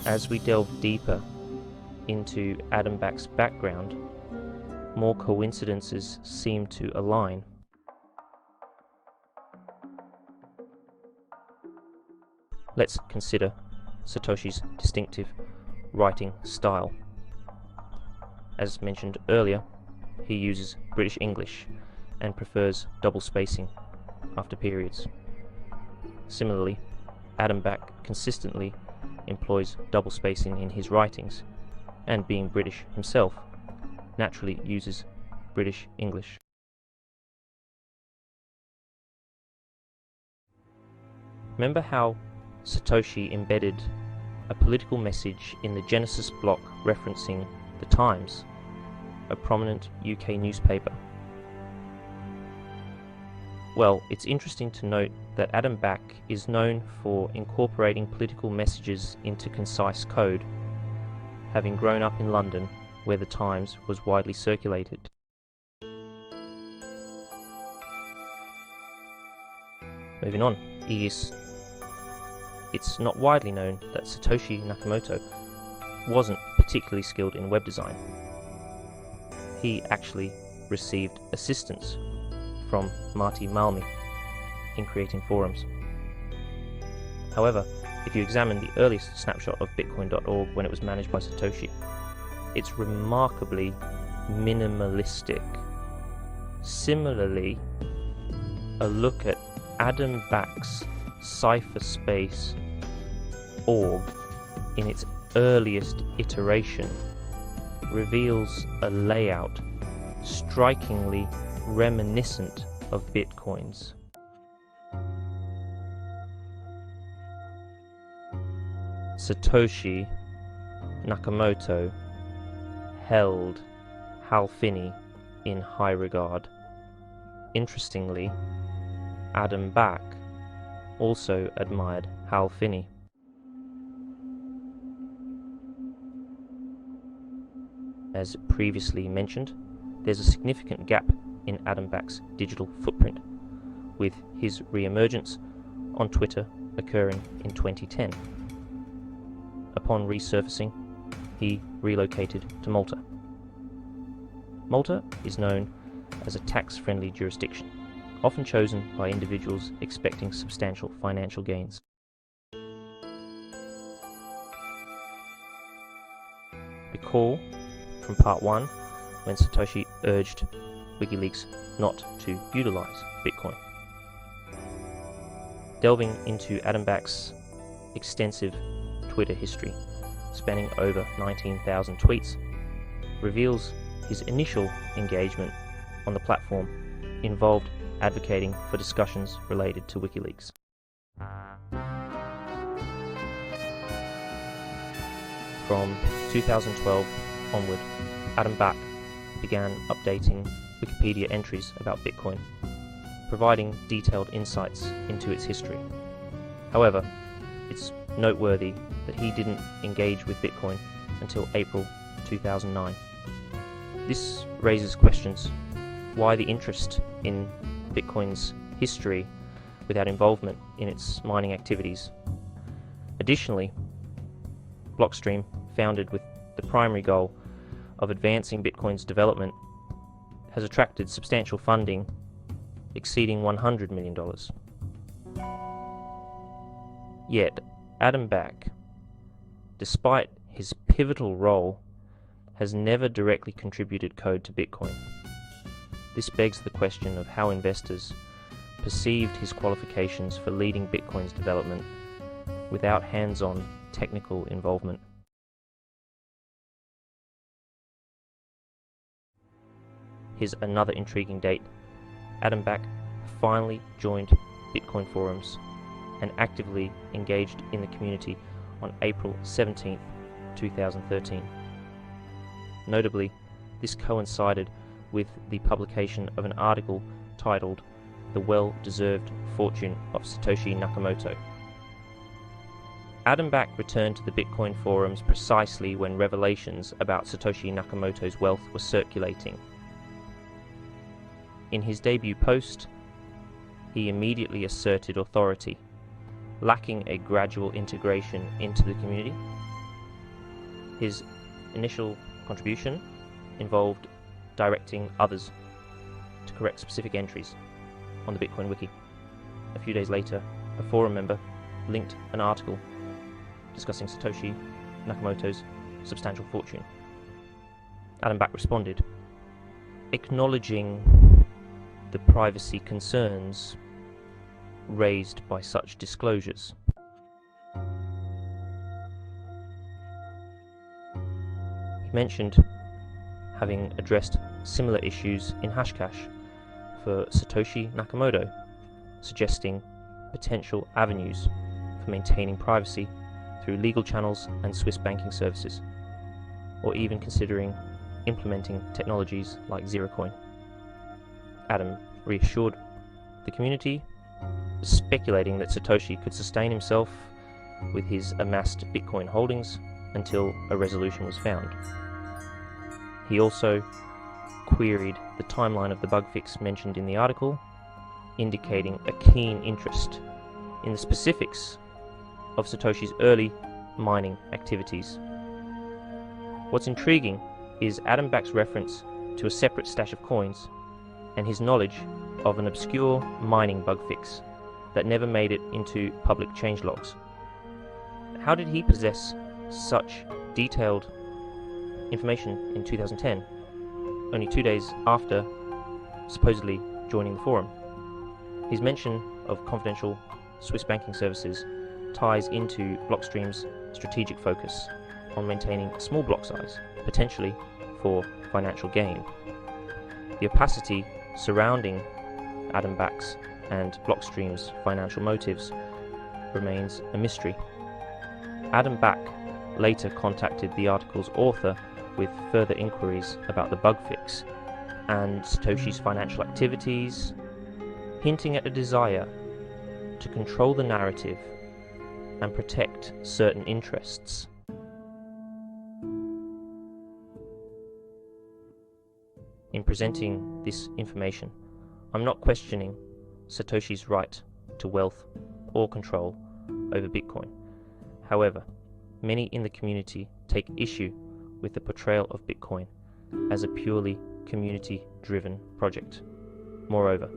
as we delve deeper into Adam Back's background, more coincidences seem to align. Let's consider Satoshi's distinctive writing style. As mentioned earlier, he uses British English and prefers double spacing after periods. Similarly, Adam Back consistently employs double spacing in his writings, and being British himself, naturally uses British English. Remember how Satoshi embedded a political message in the Genesis block referencing The Times, a prominent UK newspaper? Well, it's interesting to note that Adam Back is known for incorporating political messages into concise code, having grown up in London, where The Times was widely circulated. Moving on, it's not widely known that Satoshi Nakamoto wasn't particularly skilled in web design. He actually received assistance from Marty Malmi in creating forums. However, if you examine the earliest snapshot of Bitcoin.org when it was managed by Satoshi, it's remarkably minimalistic. Similarly, a look at Adam Back's Cypherspace org in its earliest iteration reveals a layout strikingly reminiscent of Bitcoin's. Satoshi Nakamoto held Hal Finney in high regard. Interestingly, Adam Back also admired Hal Finney. As previously mentioned, there's a significant gap in Adam Back's digital footprint, with his re-emergence on Twitter occurring in 2010. Upon resurfacing, he relocated to Malta. Malta is known as a tax-friendly jurisdiction, often chosen by individuals expecting substantial financial gains. Recall from part 1 when Satoshi urged WikiLeaks not to utilize Bitcoin. Delving into Adam Back's extensive Twitter history, spanning over 19,000 tweets, reveals his initial engagement on the platform involved advocating for discussions related to WikiLeaks. From 2012 onward, Adam Back began updating Wikipedia entries about Bitcoin, providing detailed insights into its history. However, it's noteworthy that he didn't engage with Bitcoin until April 2009. This raises questions: why the interest in Bitcoin's history without involvement in its mining activities? Additionally, Blockstream, founded with the primary goal of advancing Bitcoin's development, has attracted substantial funding exceeding $100 million. Yet, Adam Back, despite his pivotal role, has never directly contributed code to Bitcoin. This begs the question of how investors perceived his qualifications for leading Bitcoin's development without hands-on technical involvement. Here's another intriguing date. Adam Back finally joined Bitcoin forums and actively engaged in the community on April 17, 2013. Notably, this coincided with the publication of an article titled "The Well-Deserved Fortune of Satoshi Nakamoto." Adam Back returned to the Bitcoin forums precisely when revelations about Satoshi Nakamoto's wealth were circulating. In his debut post, he immediately asserted authority, lacking a gradual integration into the community. His initial contribution involved directing others to correct specific entries on the Bitcoin wiki. A few days later, a forum member linked an article discussing Satoshi Nakamoto's substantial fortune. Adam Back responded, acknowledging the privacy concerns raised by such disclosures. He mentioned having addressed similar issues in Hashcash for Satoshi Nakamoto, suggesting potential avenues for maintaining privacy through legal channels and Swiss banking services, or even considering implementing technologies like ZeroCoin. Adam reassured the community, speculating that Satoshi could sustain himself with his amassed Bitcoin holdings until a resolution was found. He also queried the timeline of the bug fix mentioned in the article, indicating a keen interest in the specifics of Satoshi's early mining activities. What's intriguing is Adam Back's reference to a separate stash of coins and his knowledge of an obscure mining bug fix that never made it into public changelogs. How did he possess such detailed information in 2010, only 2 days after supposedly joining the forum? His mention of confidential Swiss banking services ties into Blockstream's strategic focus on maintaining a small block size, potentially for financial gain. The opacity surrounding Adam Back's and Blockstream's financial motives remains a mystery. Adam Back later contacted the article's author with further inquiries about the bug fix and Satoshi's financial activities, hinting at a desire to control the narrative and protect certain interests. In presenting this information, I'm not questioning Satoshi's right to wealth or control over Bitcoin. However, many in the community take issue with the portrayal of Bitcoin as a purely community-driven project. Moreover,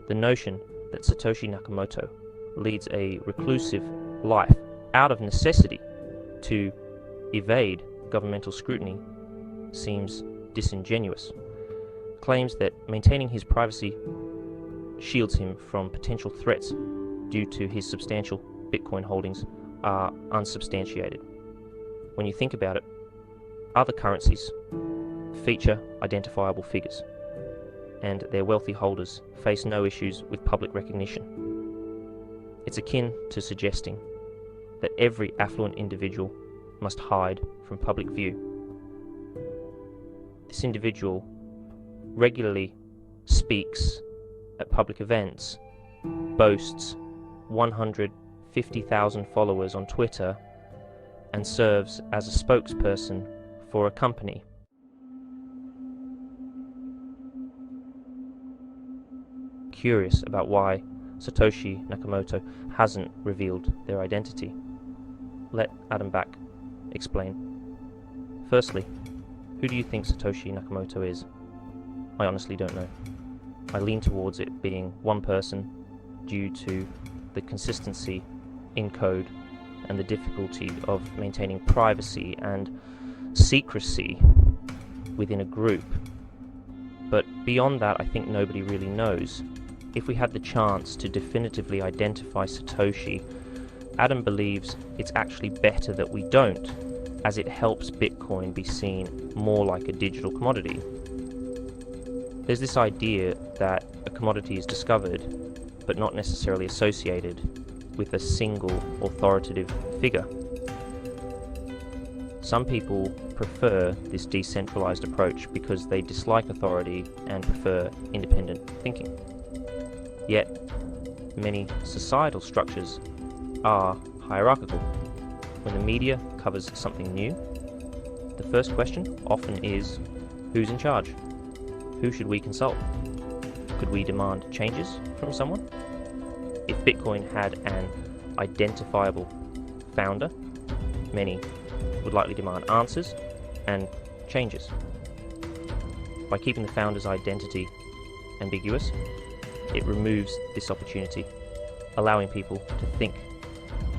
the notion that Satoshi Nakamoto leads a reclusive life out of necessity to evade governmental scrutiny seems disingenuous. Claims that maintaining his privacy shields him from potential threats due to his substantial Bitcoin holdings are unsubstantiated. When you think about it, other currencies feature identifiable figures, and their wealthy holders face no issues with public recognition. It's akin to suggesting that every affluent individual must hide from public view. This individual regularly speaks at public events, boasts 150,000 followers on Twitter, and serves as a spokesperson for a company. Curious about why Satoshi Nakamoto hasn't revealed their identity. Let Adam Back explain. Firstly, who do you think Satoshi Nakamoto is? I honestly don't know. I lean towards it being one person due to the consistency in code and the difficulty of maintaining privacy and secrecy within a group. But beyond that, I think nobody really knows. If we had the chance to definitively identify Satoshi, Adam believes it's actually better that we don't, as it helps Bitcoin be seen more like a digital commodity. There's this idea that a commodity is discovered, but not necessarily associated with a single authoritative figure. Some people prefer this decentralized approach because they dislike authority and prefer independent thinking. Yet, many societal structures are hierarchical. When the media covers something new, the first question often is, who's in charge? Who should we consult? Could we demand changes from someone? If Bitcoin had an identifiable founder, many would likely demand answers and changes. By keeping the founder's identity ambiguous, it removes this opportunity, allowing people to think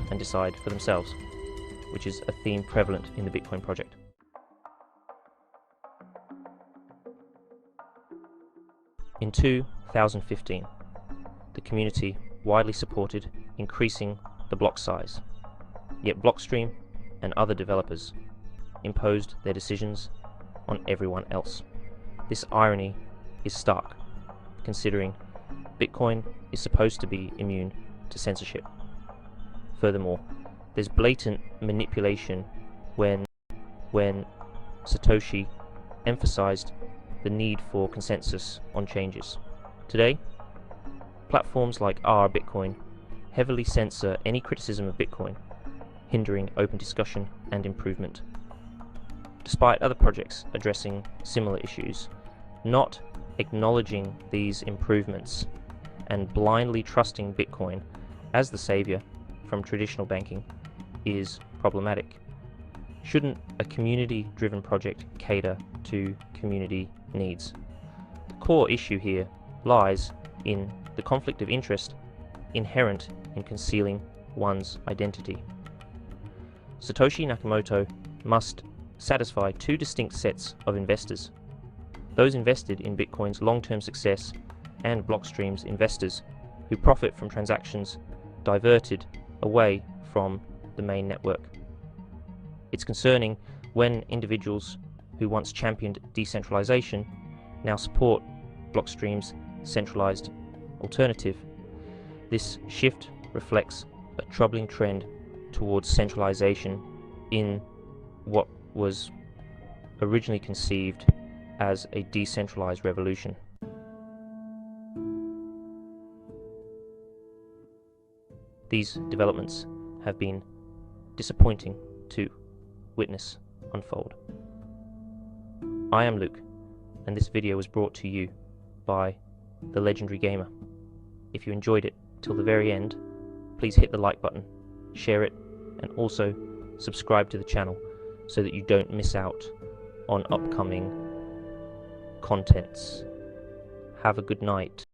and decide for themselves, which is a theme prevalent in the Bitcoin project. In 2015, the community widely supported increasing the block size, yet Blockstream and other developers imposed their decisions on everyone else. This irony is stark, considering Bitcoin is supposed to be immune to censorship. Furthermore, there's blatant manipulation when Satoshi emphasized the need for consensus on changes. Today, platforms like Bitcoin heavily censor any criticism of Bitcoin, hindering open discussion and improvement. Despite other projects addressing similar issues, not acknowledging these improvements and blindly trusting Bitcoin as the savior from traditional banking is problematic. Shouldn't a community-driven project cater to community needs? The core issue here lies in the conflict of interest inherent in concealing one's identity. Satoshi Nakamoto must satisfy two distinct sets of investors: those invested in Bitcoin's long-term success and Blockstream's investors who profit from transactions diverted away from the main network. It's concerning when individuals who once championed decentralization now support Blockstream's centralized alternative. This shift reflects a troubling trend towards centralization in what was originally conceived as a decentralized revolution. These developments have been disappointing to witness unfold. I am Luke, and this video was brought to you by the Legendary Gamer. If you enjoyed it till the very end, please hit the like button, share it, and also subscribe to the channel so that you don't miss out on upcoming contents. Have a good night.